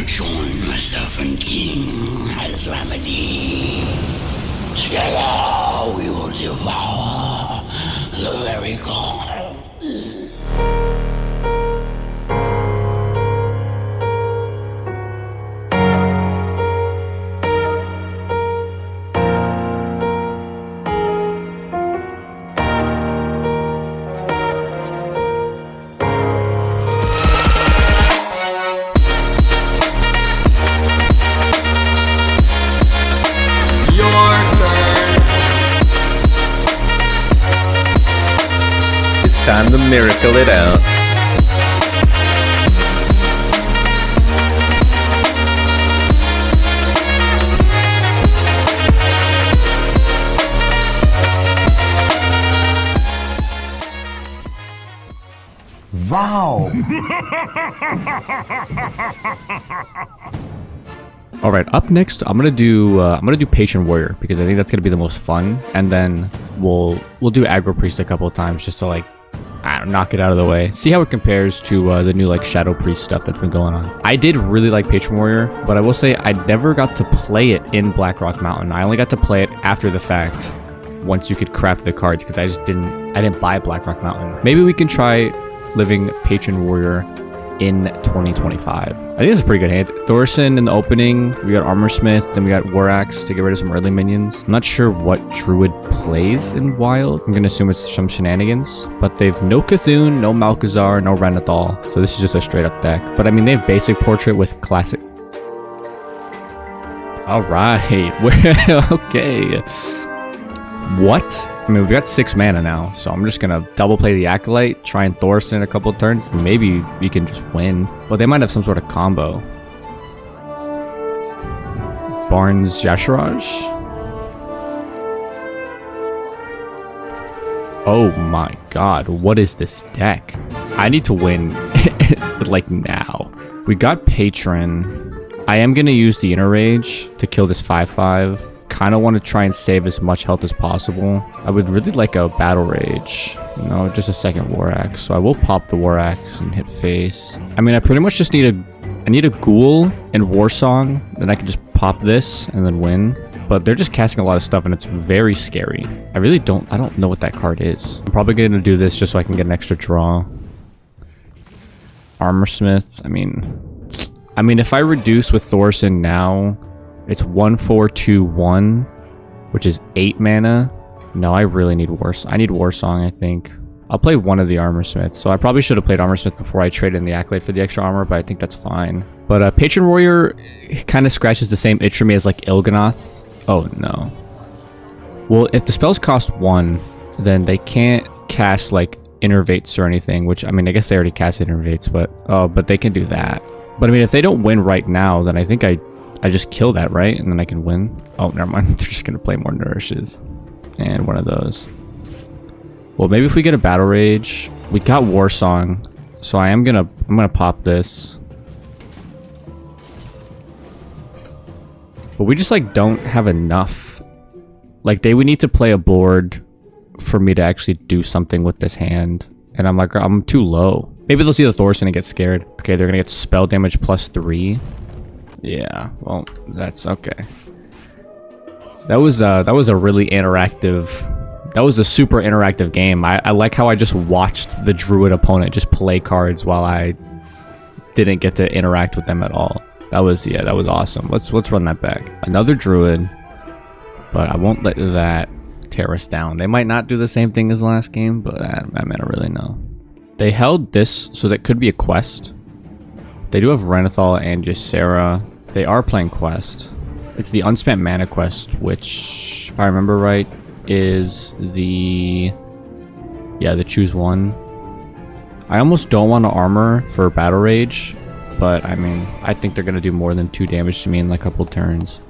Join myself and King as remedy. Together we will devour the very god. Time to miracle it out. All right, up next, I'm gonna do Patron Warrior because I think that's gonna be the most fun, and then we'll do Aggro Priest a couple of times just to like, I don't know, knock it out of the way. See how it compares to the new like Shadow Priest stuff that's been going on. I did really like Patron Warrior, but I will say I never got to play it in Blackrock Mountain. I only got to play it after the fact, once you could craft the cards, because I didn't buy Blackrock Mountain. Maybe we can try living Patron Warrior in 2025. I think this is a pretty good hand. Thorson in the opening, we got Armor Smith, then we got War Axe to get rid of some early minions. I'm not sure what Druid plays in Wild. I'm gonna assume it's some shenanigans, but they've no Cthulhu, no Malkazar, no Renathal, so this is just a straight up deck. But I mean, they have basic portrait with classic. All right, okay. What? I mean, we got 6 mana now, so I'm just gonna double play the Acolyte, try and Thorson in a couple of turns. Maybe we can just win. Well, they might have some sort of combo. Barnes Yasharaj. Oh my god, what is this deck? I need to win like now. We got Patron. I am gonna use the Inner Rage to kill this 5/5. Kind of want to try and save as much health as possible. I would really like a Battle Rage, you know, just a second War Axe. So I will pop the War Axe and hit face. I mean, I pretty much just need a Ghoul and War Song, then I can just pop this and then win. But they're just casting a lot of stuff and it's very scary. I don't know what that card is. I'm probably going to do this just so I can get an extra draw. Armor Smith, I mean, if I reduce with Thorson now, it's 1/4/2/1, which is 8 mana. No, I really need I need War Song, I think. I'll play one of the Armor Smiths. So I probably should have played Armor Smith before I traded in the Acolyte for the extra armor, but I think that's fine. But Patron Warrior kind of scratches the same itch for me as like Il'gynoth. Oh no. Well, if the spells cost 1, then they can't cast like Innervates or anything, which I mean, I guess they already cast Innervates, but they can do that. But I mean, if they don't win right now, then I think I just kill that, right? And then I can win. Oh, never mind. They're just going to play more Nourishes. And one of those. Well, maybe if we get a Battle Rage. We got War Song. So I'm going to pop this. But we just like don't have enough. Like they would need to play a board for me to actually do something with this hand. And I'm like, I'm too low. Maybe they'll see the Thorson and get scared. Okay, they're going to get spell damage +3. Yeah, well, that's okay. That was a really interactive. That was a super interactive game. I like how I just watched the Druid opponent just play cards while I didn't get to interact with them at all. That was awesome. Let's run that back. Another Druid, but I won't let that tear us down. They might not do the same thing as last game, but I don't really know. They held this, so that could be a quest. They do have Renathal and Ysera. They are playing quest. It's the Unspent Mana quest, which, if I remember right, is the choose one. I almost don't want to armor for Battle Rage, but I mean, I think they're gonna do more than 2 damage to me in like a couple turns.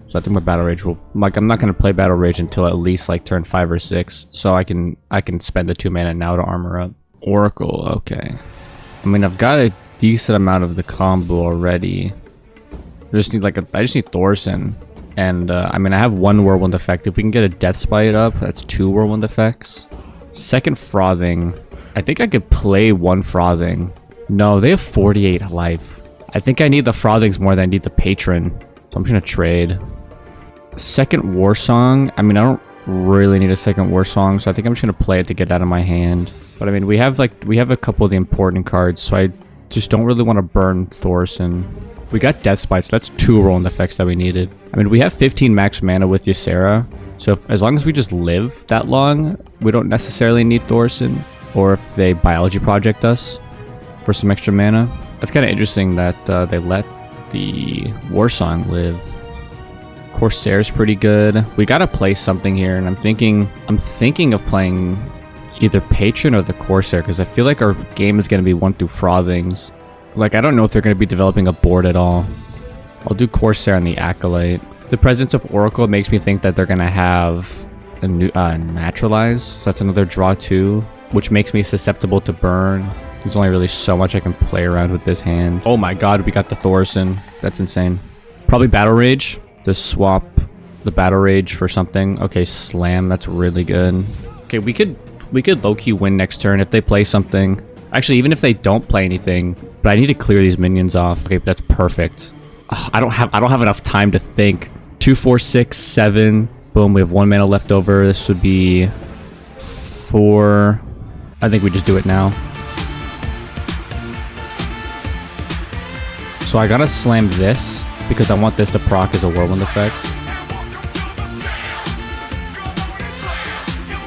So I think my Battle Rage will, like, I'm not gonna play Battle Rage until at least like turn 5 or 6, so I can spend the 2 mana now to armor up. Oracle, okay. I mean, I've got a decent amount of the combo already. I just need Thorson, and I mean, I have 1 Whirlwind effect. If we can get a Death Spite up, that's 2 Whirlwind effects. Second Frothing. I think I could play 1 Frothing. No, they have 48 life. I think I need the Frothings more than I need the Patron, so I'm just gonna trade. Second War Song. I mean, I don't really need a second War Song, so I think I'm just gonna play it to get out of my hand. But I mean, we have a couple of the important cards, so I just don't really want to burn Thorson. We got Death Spite, so that's 2 Whirlwind effects that we needed. I mean, we have 15 max mana with Ysera, so as long as we just live that long, we don't necessarily need Thorson. Or if they Biology Project us for some extra mana. That's kind of interesting that they let the War Song live. Corsair's pretty good. We gotta play something here, and I'm thinking of playing either Patron or the Corsair, because I feel like our game is gonna be 1 through Frothings. Like, I don't know if they're going to be developing a board at all. I'll do Corsair and the Acolyte. The presence of Oracle makes me think that they're going to have a new Naturalize. So that's another draw 2, which makes me susceptible to burn. There's only really so much I can play around with this hand. Oh my god, we got the Thorson. That's insane. Probably Battle Rage. Just swap the Battle Rage for something. Okay, Slam. That's really good. Okay, we could low-key win next turn if they play something. Actually, even if they don't play anything, but I need to clear these minions off. Okay, that's perfect. Ugh, I don't have enough time to think. 2, 4, 6, 7. Boom, we have 1 mana left over. This would be 4. I think we just do it now. So I gotta slam this because I want this to proc as a whirlwind effect.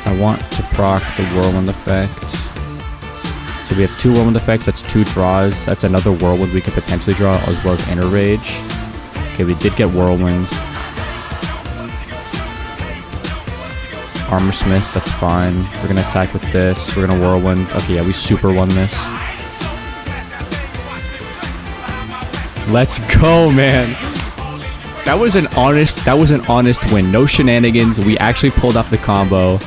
I want to proc the whirlwind effect. So we have 2 whirlwind effects. That's 2 draws. That's another whirlwind we could potentially draw, as well as inner rage. Okay, we did get whirlwind. Armor Smith, that's fine. We're gonna attack with this. We're gonna whirlwind. Okay, yeah, we super won this. Let's go, man. That was an honest win. No shenanigans. We actually pulled off the combo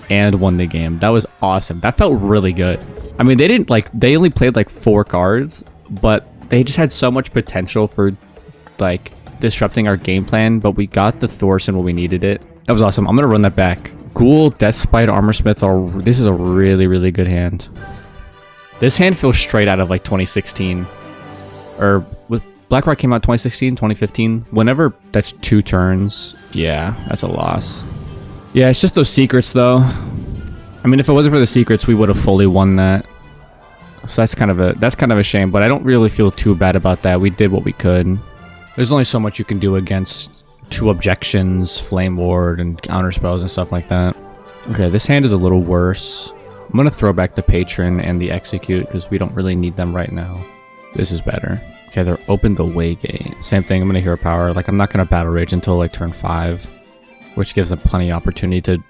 and won the game. That was awesome. That felt really good. I mean, they only played like 4 cards, but they just had so much potential for like disrupting our game plan, but we got the Thorson when we needed it. That was awesome. I'm gonna run that back. Ghoul, Deathspite, Armor Smith this is a really, really good hand. This hand feels straight out of like 2016. Or Blackrock came out 2016, 2015. Whenever that's 2 turns, yeah, that's a loss. Yeah, it's just those secrets though. I mean, if it wasn't for the secrets, we would have fully won that. So that's kind of a shame, but I don't really feel too bad about that. We did what we could. There's only so much you can do against 2 objections, Flame Ward, and counter spells and stuff like that. Okay, this hand is a little worse. I'm gonna throw back the Patron and the Execute because we don't really need them right now. This is better. Okay, they're open the Waygate. Same thing, I'm gonna Hero Power. Like, I'm not gonna Battle Rage until like turn 5, which gives them plenty of opportunity to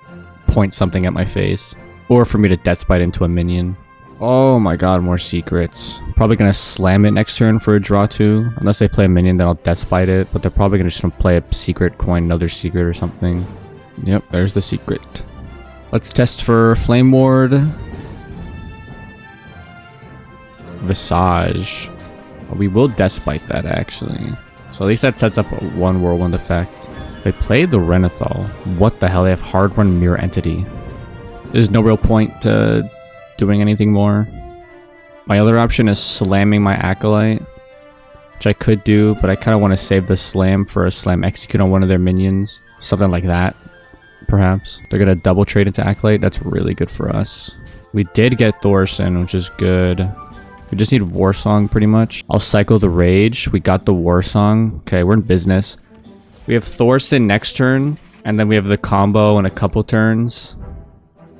point something at my face. Or for me to Deathspite into a minion. Oh my god, more secrets. Probably gonna slam it next turn for a draw 2. Unless they play a minion, then I'll Deathspite it. But they're probably gonna just play a secret, coin another secret or something. Yep, there's the secret. Let's test for Flame Ward. Visage. We will Deathspite that, actually. So at least that sets up a 1 whirlwind effect. They played the Renathal. What the hell? They have hard run Mirror Entity. There's no real point to doing anything more. My other option is slamming my Acolyte, which I could do, but I kind of want to save the slam for a slam execute on one of their minions. Something like that, perhaps. They're going to double trade into Acolyte. That's really good for us. We did get Thorson, which is good. We just need Warsong, pretty much. I'll cycle the Rage. We got the Warsong. Okay, we're in business. We have Thorson next turn, and then we have the combo in a couple turns.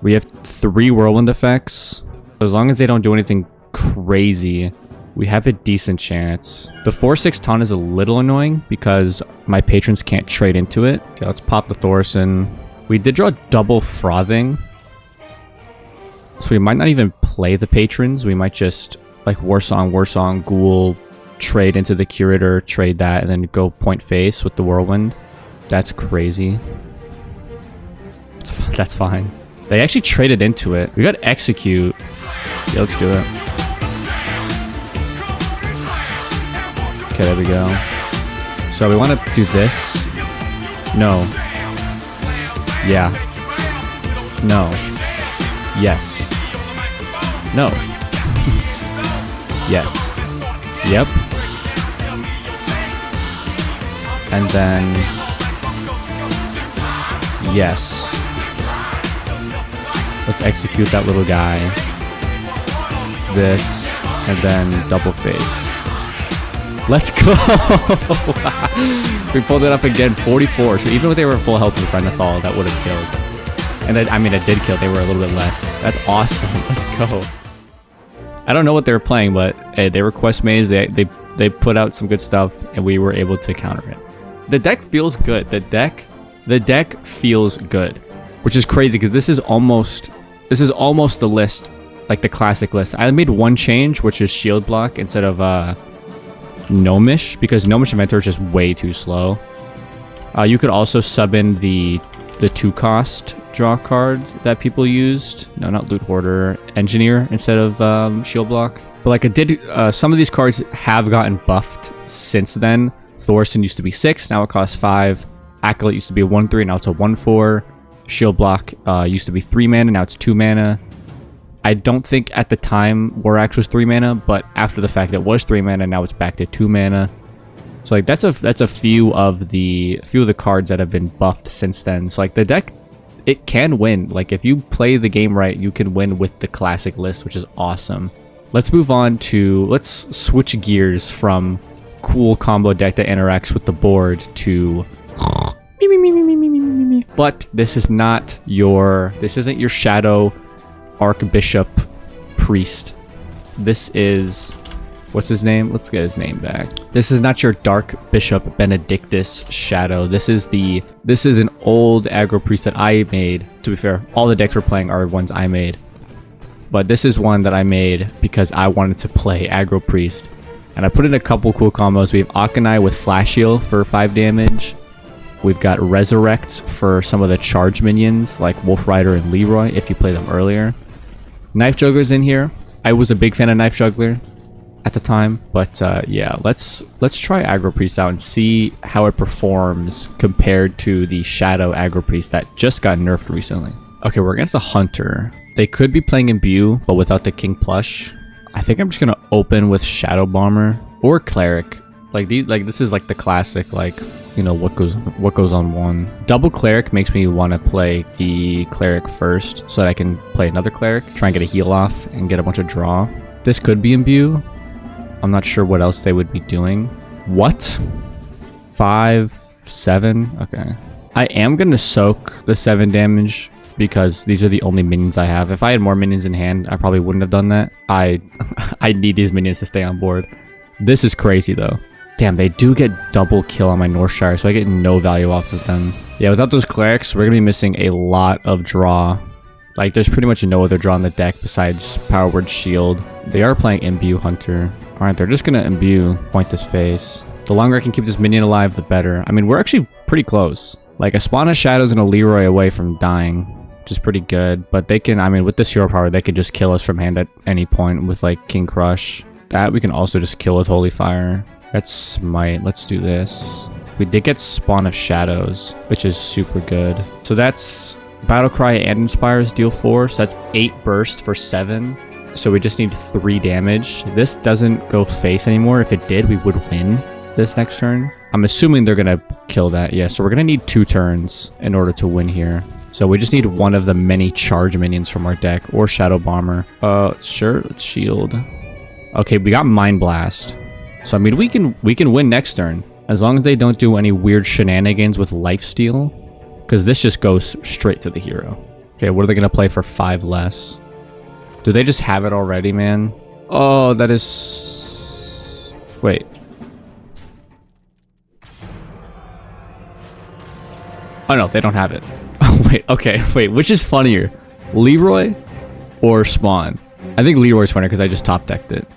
We have 3 whirlwind effects. As long as they don't do anything crazy, we have a decent chance. The 4/6 ton is a little annoying because my patrons can't trade into it. Okay, let's pop the Thorson. We did draw double Frothing, so we might not even play the patrons. We might just like Warsong, Ghoul, trade into the Curator, trade that, and then go point face with the Whirlwind. That's crazy. That's fine. They actually traded into it. We got Execute. Yeah, let's do it. Okay, there we go. So we want to do this. No. Yeah. No. Yes. No. Yes. Yep. And then... yes. Let's execute that little guy. This. And then double face. Let's go! We pulled it up again. 44. So even if they were full health with Renathal, that would have killed. And then, I mean, it did kill. They were a little bit less. That's awesome. Let's go. I don't know what they were playing, but hey, they were Quest Maze. They put out some good stuff, and we were able to counter it. The deck feels good. The deck feels good, which is crazy because this is almost the list, like the classic list. I made one change, which is shield block instead of Gnomish, because Gnomish Inventor is just way too slow. You could also sub in the 2 cost draw card that people used. No, not Loot Hoarder. Engineer instead of Shield Block. But like it did, some of these cards have gotten buffed since then. Thorson used to be 6, now it costs 5. Acolyte used to be a 1/3, now it's a 1/4. Shield Block used to be 3 mana, now it's 2 mana. I don't think at the time Warax was 3 mana, but after the fact it was 3 mana, now it's back to 2 mana. So like that's a few of the cards that have been buffed since then. So like the deck, it can win. Like if you play the game right, you can win with the classic list, which is awesome. Let's move on to, let's switch gears from cool combo deck that interacts with the board to but this isn't your Shadow Archbishop Priest. This is, what's his name? Let's get his name back. This is not your Dark Bishop Benedictus Shadow. This is an old aggro priest that I made. To be fair, all the decks we're playing are ones I made. But this is one that I made because I wanted to play aggro priest. And I put in a couple cool combos. We have Akanai with Flash Heal for 5 damage. We've got Resurrect for some of the charge minions like Wolf Rider and Leroy if you play them earlier. Knife Juggler's in here. I was a big fan of Knife Juggler at the time, but yeah, let's try Aggro Priest out and see how it performs compared to the Shadow Aggro Priest that just got nerfed recently. Okay, we're against a Hunter. They could be playing Imbue, but without the King Plush. I think I'm just gonna open with Shadow Bomber or Cleric. Like this is like the classic, like, you know, what goes on one. Double Cleric makes me want to play the Cleric first so that I can play another Cleric, try and get a heal off and get a bunch of draw. This could be Imbue. I'm not sure what else they would be doing. What? 5, 7? Okay. I am gonna soak the 7 damage because these are the only minions I have. If I had more minions in hand, I probably wouldn't have done that. I need these minions to stay on board. This is crazy though. Damn, they do get double kill on my Northshire, so I get no value off of them. Yeah, without those clerics, we're gonna be missing a lot of draw. Like, there's pretty much no other draw on the deck besides Power Word Shield. They are playing Imbue Hunter. Alright, they're just gonna Imbue, point this face. The longer I can keep this minion alive, the better. I mean, we're actually pretty close. Like, a Spawn of Shadows and a Leroy away from dying, which is pretty good. But they can, I mean, with this hero power, they could just kill us from hand at any point with, like, King Crush. That we can also just kill with Holy Fire. That's Smite. Let's do this. We did get Spawn of Shadows, which is super good. So that's Battlecry and Inspires deal 4. So that's 8 burst for 7. So we just need 3 damage. This doesn't go face anymore. If it did, we would win this next turn. I'm assuming they're going to kill that. Yeah, so we're going to need 2 turns in order to win here. So we just need one of the many charge minions from our deck or Shadow Bomber. Sure, let's shield. Okay, we got Mind Blast. So I mean, we can win next turn as long as they don't do any weird shenanigans with lifesteal, because this just goes straight to the hero. Okay, what are they gonna play for 5 less? Do they just have it already, man? Oh, that is... Wait. Oh no, they don't have it. Oh wait, okay, wait. Which is funnier, Leroy or Spawn? I think Leroy's funnier because I just top decked it.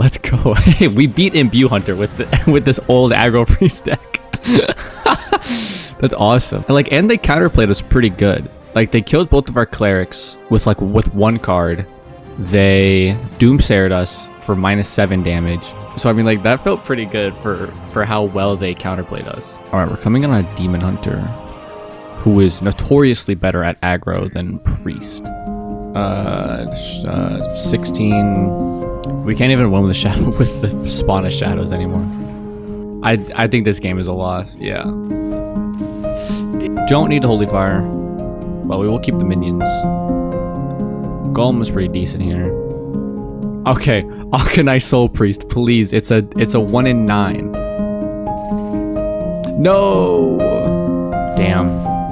Let's go. Hey, we beat Imbue Hunter with this old aggro priest deck. That's awesome. And they counterplayed us pretty good. Like, they killed both of our clerics with one card. They doomsayered us for -7 damage. So I mean, like, that felt pretty good for how well they counterplayed us. All right, we're coming in on a Demon Hunter who is notoriously better at aggro than priest. 16. We can't even win with the shadow with the Spawn of Shadows anymore. I think this game is a loss. Yeah. Don't need Holy Fire. Well, we will keep the minions. Golem was pretty decent here. Okay, Akanai Soul Priest, please. It's a 1 in 9. No. Damn,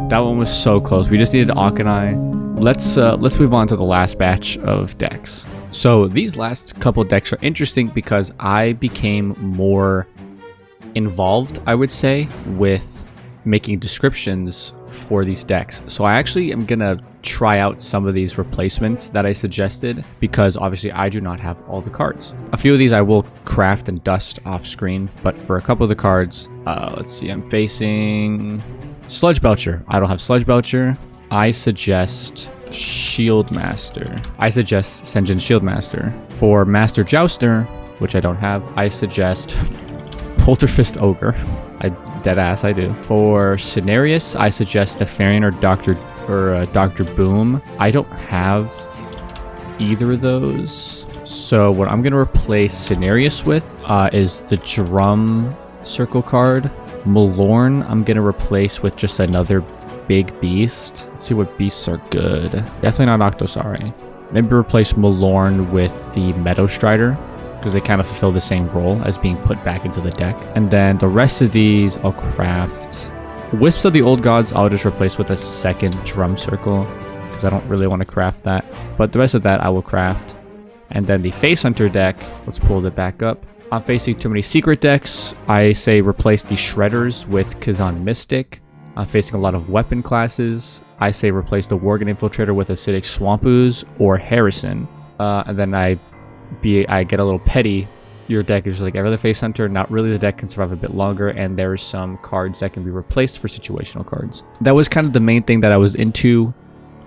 that one was so close. We just needed Akanai. Let's move on to the last batch of decks. So these last couple decks are interesting because I became more involved, I would say, with making descriptions for these decks. So I actually am gonna try out some of these replacements that I suggested because obviously I do not have all the cards. A few of these I will craft and dust off screen, but for a couple of the cards, let's see, I'm facing Sludge Belcher. I don't have Sludge Belcher. I suggest Shield Master. I suggest Senjin Shield Master. For Master Jouster, which I don't have, I suggest Polterfist Ogre. Deadass, I do. For Cenarius, I suggest Nefarian or Dr. Boom. I don't have either of those. So what I'm gonna replace Cenarius with is the Drum Circle card. Malorn, I'm gonna replace with just another big beast. Let's see what beasts are good. Definitely not Octosari. Maybe replace Malorn with the Meadow Strider, because they kind of fulfill the same role as being put back into the deck. And then the rest of these I'll craft. Wisps of the Old Gods I'll just replace with a second Drum Circle, because I don't really want to craft that. But the rest of that I will craft. And then the Face Hunter deck, let's pull it back up. I'm facing too many secret decks. I say replace the Shredders with Kazan Mystic. I'm facing a lot of weapon classes. I say replace the Worgen Infiltrator with Acidic Swamp Ooze or Harrison. And then I get a little petty. Your deck is just like every other Face Hunter. Not really, the deck can survive a bit longer, and there's some cards that can be replaced for situational cards. That was kind of the main thing that I was into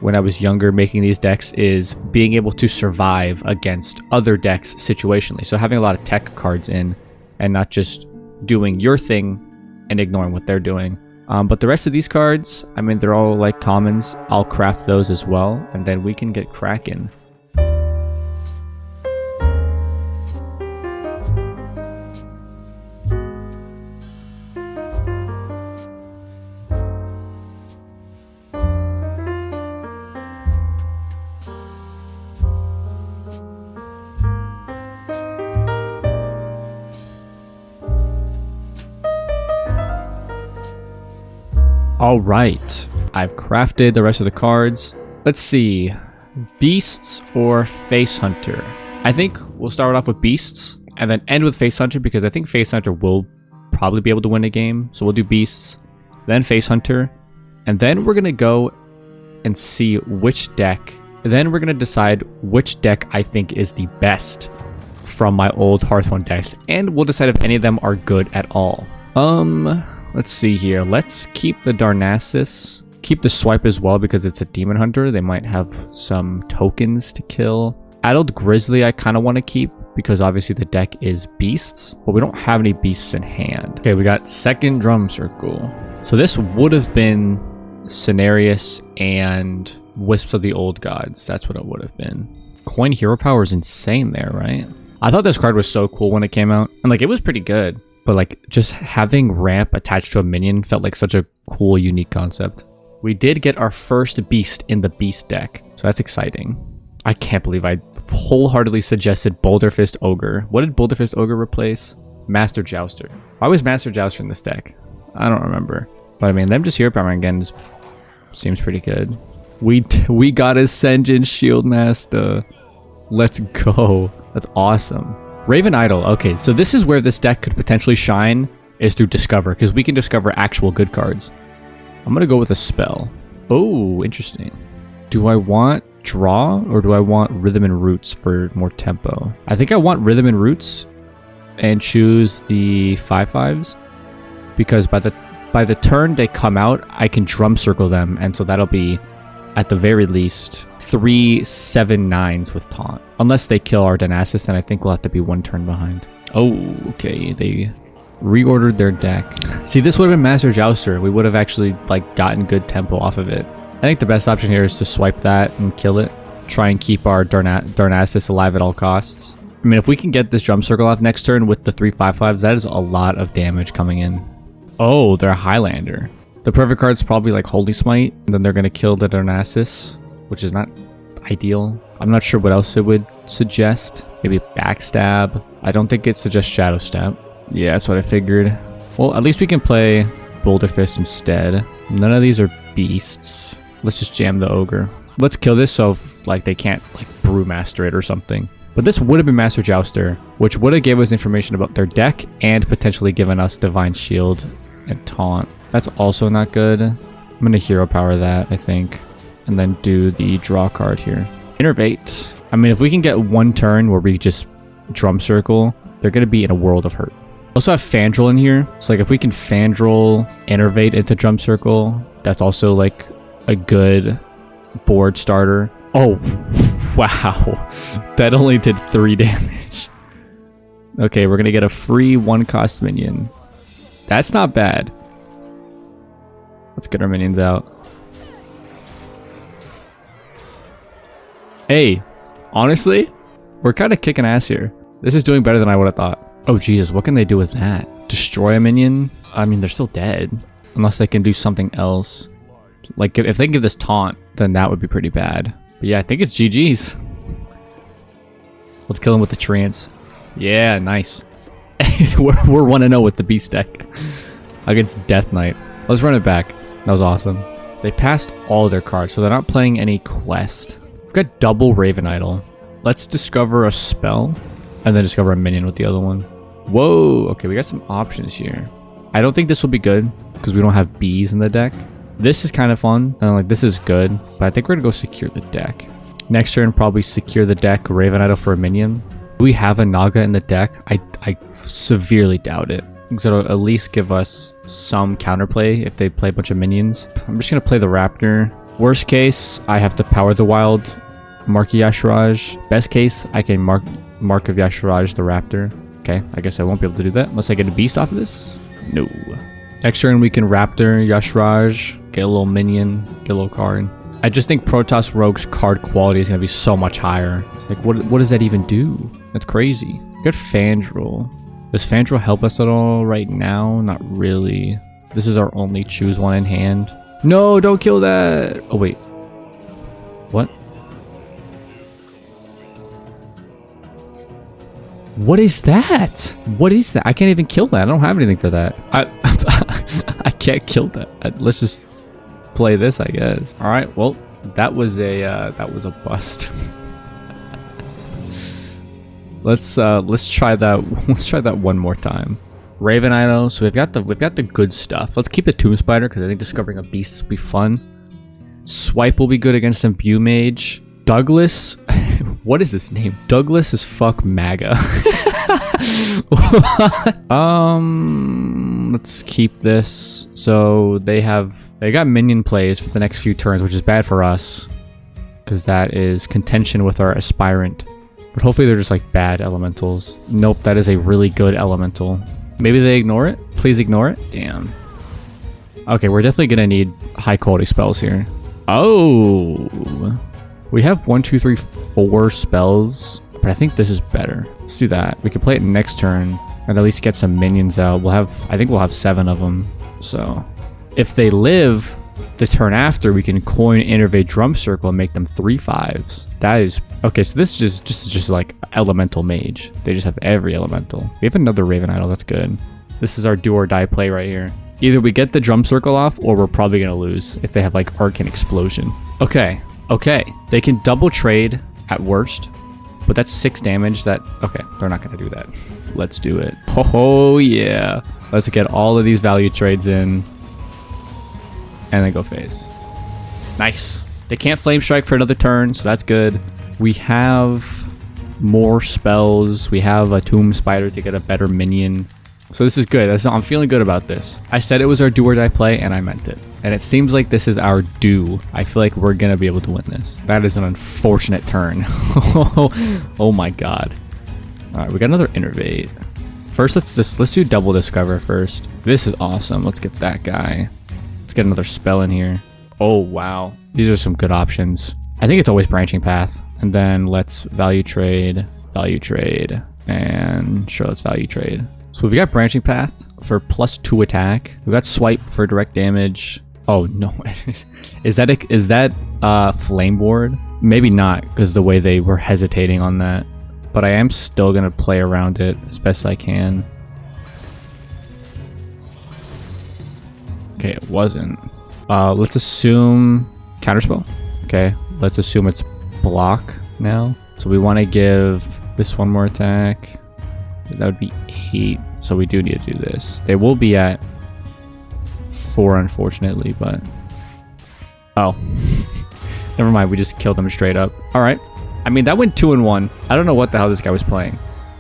when I was younger making these decks, is being able to survive against other decks situationally. So having a lot of tech cards in and not just doing your thing and ignoring what they're doing. But the rest of these cards, I mean, they're all like commons. I'll craft those as well, and then we can get cracking. All right, I've crafted the rest of the cards. Let's see, Beasts or Face Hunter. I think we'll start off with Beasts and then end with Face Hunter, because I think Face Hunter will probably be able to win a game. So we'll do Beasts, then Face Hunter, and then we're gonna go and see which deck. Then we're gonna decide which deck I think is the best from my old Hearthstone decks, and we'll decide if any of them are good at all. Let's see here. Let's keep the Darnassus. Keep the Swipe as well, because it's a Demon Hunter. They might have some tokens to kill. Adult Grizzly I kind of want to keep, because obviously the deck is Beasts, but we don't have any Beasts in hand. Okay, we got second Drum Circle. So this would have been Cenarius and Wisps of the Old Gods. That's what it would have been. Coin Hero Power is insane there, right? I thought this card was so cool when it came out. And like, it was pretty good. But like, just having ramp attached to a minion felt like such a cool, unique concept. We did get our first beast in the beast deck, so that's exciting. I can't believe I wholeheartedly suggested Boulderfist Ogre. What did Boulderfist Ogre replace? Master Jouster. Why was Master Jouster in this deck? I don't remember. But I mean, them just Hero Power again seems pretty good. We got a Senjin Shield Master. Let's go. That's awesome. Raven Idol. Okay, so this is where this deck could potentially shine, is through Discover, because we can discover actual good cards. I'm going to go with a spell. Oh, interesting. Do I want Draw, or do I want Rhythm and Roots for more tempo? I think I want Rhythm and Roots and choose the 5/5s, because by the turn they come out, I can Drum Circle them, and so that'll be, at the very least, 3 7/9s with Taunt. Unless they kill our Darnassus, then I think we'll have to be one turn behind. Oh, okay. They reordered their deck. See, this would have been Master Jouster. We would have actually like gotten good tempo off of it. I think the best option here is to swipe that and kill it. Try and keep our Darnassus alive at all costs. I mean, if we can get this Drum Circle off next turn with the 3 5/5s, that is a lot of damage coming in. Oh, they're a Highlander. The perfect card's probably like Holy Smite, and then they're going to kill the Darnassus, which is not ideal. I'm not sure what else it would suggest. Maybe Backstab. I don't think it suggests Shadow Step. Yeah, that's what I figured. Well, at least we can play Boulder Fist instead. None of these are beasts. Let's just jam the Ogre. Let's kill this so like they can't like Brewmaster it or something. But this would have been Master Jouster, which would have gave us information about their deck and potentially given us Divine Shield and Taunt. That's also not good. I'm going to Hero Power that, I think. And then do the draw card here. Innervate. I mean, if we can get one turn where we just Drum Circle, they're going to be in a world of hurt. Also have Fandral in here. So like if we can Fandral Innervate into Drum Circle, that's also like a good board starter. Oh, wow. That only did 3 damage. Okay, we're gonna get a free 1-cost minion. That's not bad. Let's get our minions out. Hey, honestly, we're kind of kicking ass here. This is doing better than I would have thought. Oh, Jesus, what can they do with that? Destroy a minion? I mean, they're still dead. Unless they can do something else. Like, if they can give this taunt, then that would be pretty bad. But yeah, I think it's GG's. Let's kill him with the trance. Yeah, nice. we're 1-0 with the Beast deck against Death Knight. Let's run it back. That was awesome. They passed all their cards, so they're not playing any quest. We've got double Raven Idol. Let's discover a spell and then discover a minion with the other one. Whoa, okay, we got some options here. I don't think this will be good because we don't have bees in the deck. This is kind of fun, and like this is good, but I think we're gonna go secure the deck. Next turn, probably secure the deck, Raven Idol for a minion. Do we have a Naga in the deck? I severely doubt it. Because it'll at least give us some counterplay if they play a bunch of minions. I'm just gonna play the Raptor. Worst case, I have to power the wild, Mark Yashiraj. Best case, I can mark of Yashiraj the Raptor. Okay, I guess I won't be able to do that unless I get a beast off of this. No. Next turn we can Raptor, Yashiraj, get a little minion, get a little card. I just think Protoss Rogue's card quality is gonna be so much higher. Like what does that even do? That's crazy. We got Fandral. Does Fandral help us at all right now? Not really. This is our only choose one in hand. No, don't kill that. Oh, wait. What? What is that? What is that? I can't even kill that. I don't have anything for that. I can't kill that. Let's just play this, I guess. All right. Well, that was a bust. Let's try that. Let's try that one more time. Raven Idol. So we've got the good stuff. Let's keep the Tomb Spider because I think discovering a beast will be fun. Swipe will be good against Imbue Mage. Douglas. What is his name? Douglas is fuck MAGA. Let's keep this. So they got minion plays for the next few turns, which is bad for us because that is contention with our aspirant. But hopefully they're just like bad elementals. Nope, that is a really good elemental. Maybe they ignore it? Please ignore it? Damn. Okay, we're definitely gonna need high quality spells here. Oh, we have 1, 2, 3, 4 spells, but I think this is better. Let's do that. We can play it next turn and at least get some minions out. I think we'll have 7 of them. So if they live the turn after, we can coin Innervate Drum Circle and make them 3/5s. That is okay. So this is just like elemental mage. They just have every elemental. We have another Raven Idol. That's good. This is our do or die play right here. Either we get the Drum Circle off, or we're probably gonna lose if they have like Arcane Explosion. Okay. They can double trade at worst, but that's 6 damage. Okay, they're not gonna do that. Let's do it. Oh yeah. Let's get all of these value trades in. And then go phase. Nice. They can't Flame Strike for another turn, so that's good. We have more spells. We have a Tomb Spider to get a better minion. So this is good. I'm feeling good about this. I said it was our do or die play, and I meant it. And it seems like this is our do. I feel like we're going to be able to win this. That is an unfortunate turn. Oh my god. All right, we got another Innervate. First, let's do Double Discover first. This is awesome. Let's get that guy. Let's get another spell in here. Oh, wow. These are some good options. I think it's always Branching Path. And then let's value trade, and sure, let's value trade. So we've got Branching Path for +2 attack. We've got Swipe for direct damage. Oh, no. Is that Flame Board? Maybe not, because the way they were hesitating on that. But I am still going to play around it as best I can. Okay, it wasn't. Let's assume Counterspell. Okay, let's assume it's block now. So we want to give this one more attack. That would be 8. So we do need to do this. They will be at 4, unfortunately, but... Oh. Never mind, we just killed them straight up. Alright. I mean, that went 2-1. I don't know what the hell this guy was playing.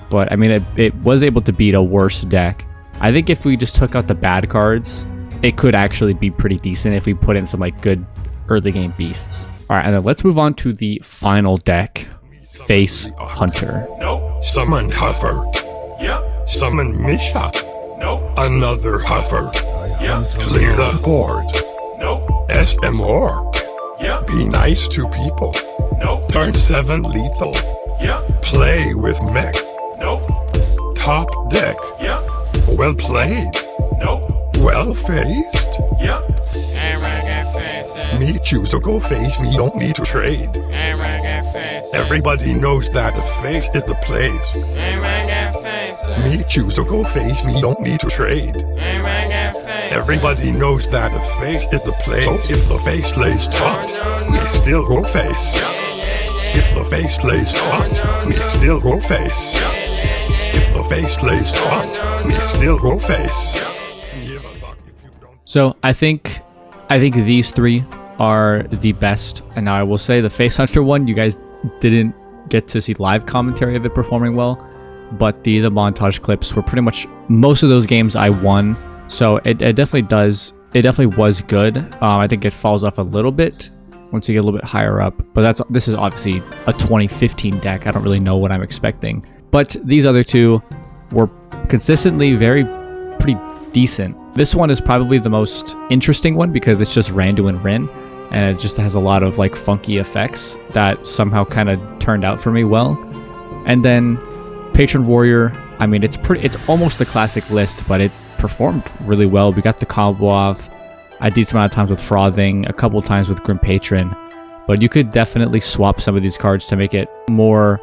But, I mean, it was able to beat a worse deck. I think if we just took out the bad cards, it could actually be pretty decent if we put in some like good early game beasts. All right, and then let's move on to the final deck, Face Hunter. Nope. Summon Huffer. Yep. Summon Misha. Nope. Another Huffer. Yep. Clear the board. Nope. SMR. Yep. Be nice to people. Nope. Turn 7 lethal. Yep. Play with mech. Nope. Top deck. Yep. Well played. Nope. Well faced. Yep. Me choose to go face, me don't need to trade. Everybody knows that the face is the place. Me choose to go face, me don't need to trade. Everybody knows that the face is the place. So if the face lays taut, me still go face. If the face lays taut, me still go face. If the face lays taut, me still go face. So I think these three are the best. And now I will say the Face Hunter one, you guys didn't get to see live commentary of it performing well, but the montage clips were pretty much most of those games I won. So it definitely was good. I think it falls off a little bit once you get a little bit higher up, but this is obviously a 2015 deck. I don't really know what I'm expecting, but these other two were consistently pretty decent. This one is probably the most interesting one because it's just Randu and Rin, and it just has a lot of like funky effects that somehow kind of turned out for me well. And then Patron Warrior, I mean, it's almost a classic list, but it performed really well. We got the combo off a decent amount of times with Frothing, a couple times with Grim Patron, but you could definitely swap some of these cards to make it more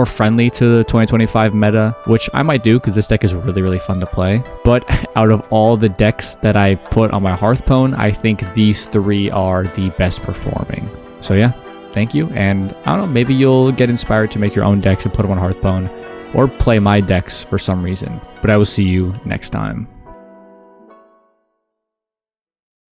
friendly to the 2025 meta, which I might do because this deck is really fun to play. But out of all the decks that I put on my Hearthpwn, I think these three are the best performing. So yeah, thank you, and I don't know, maybe you'll get inspired to make your own decks and put them on Hearthpwn, or play my decks for some reason. But I will see you next time.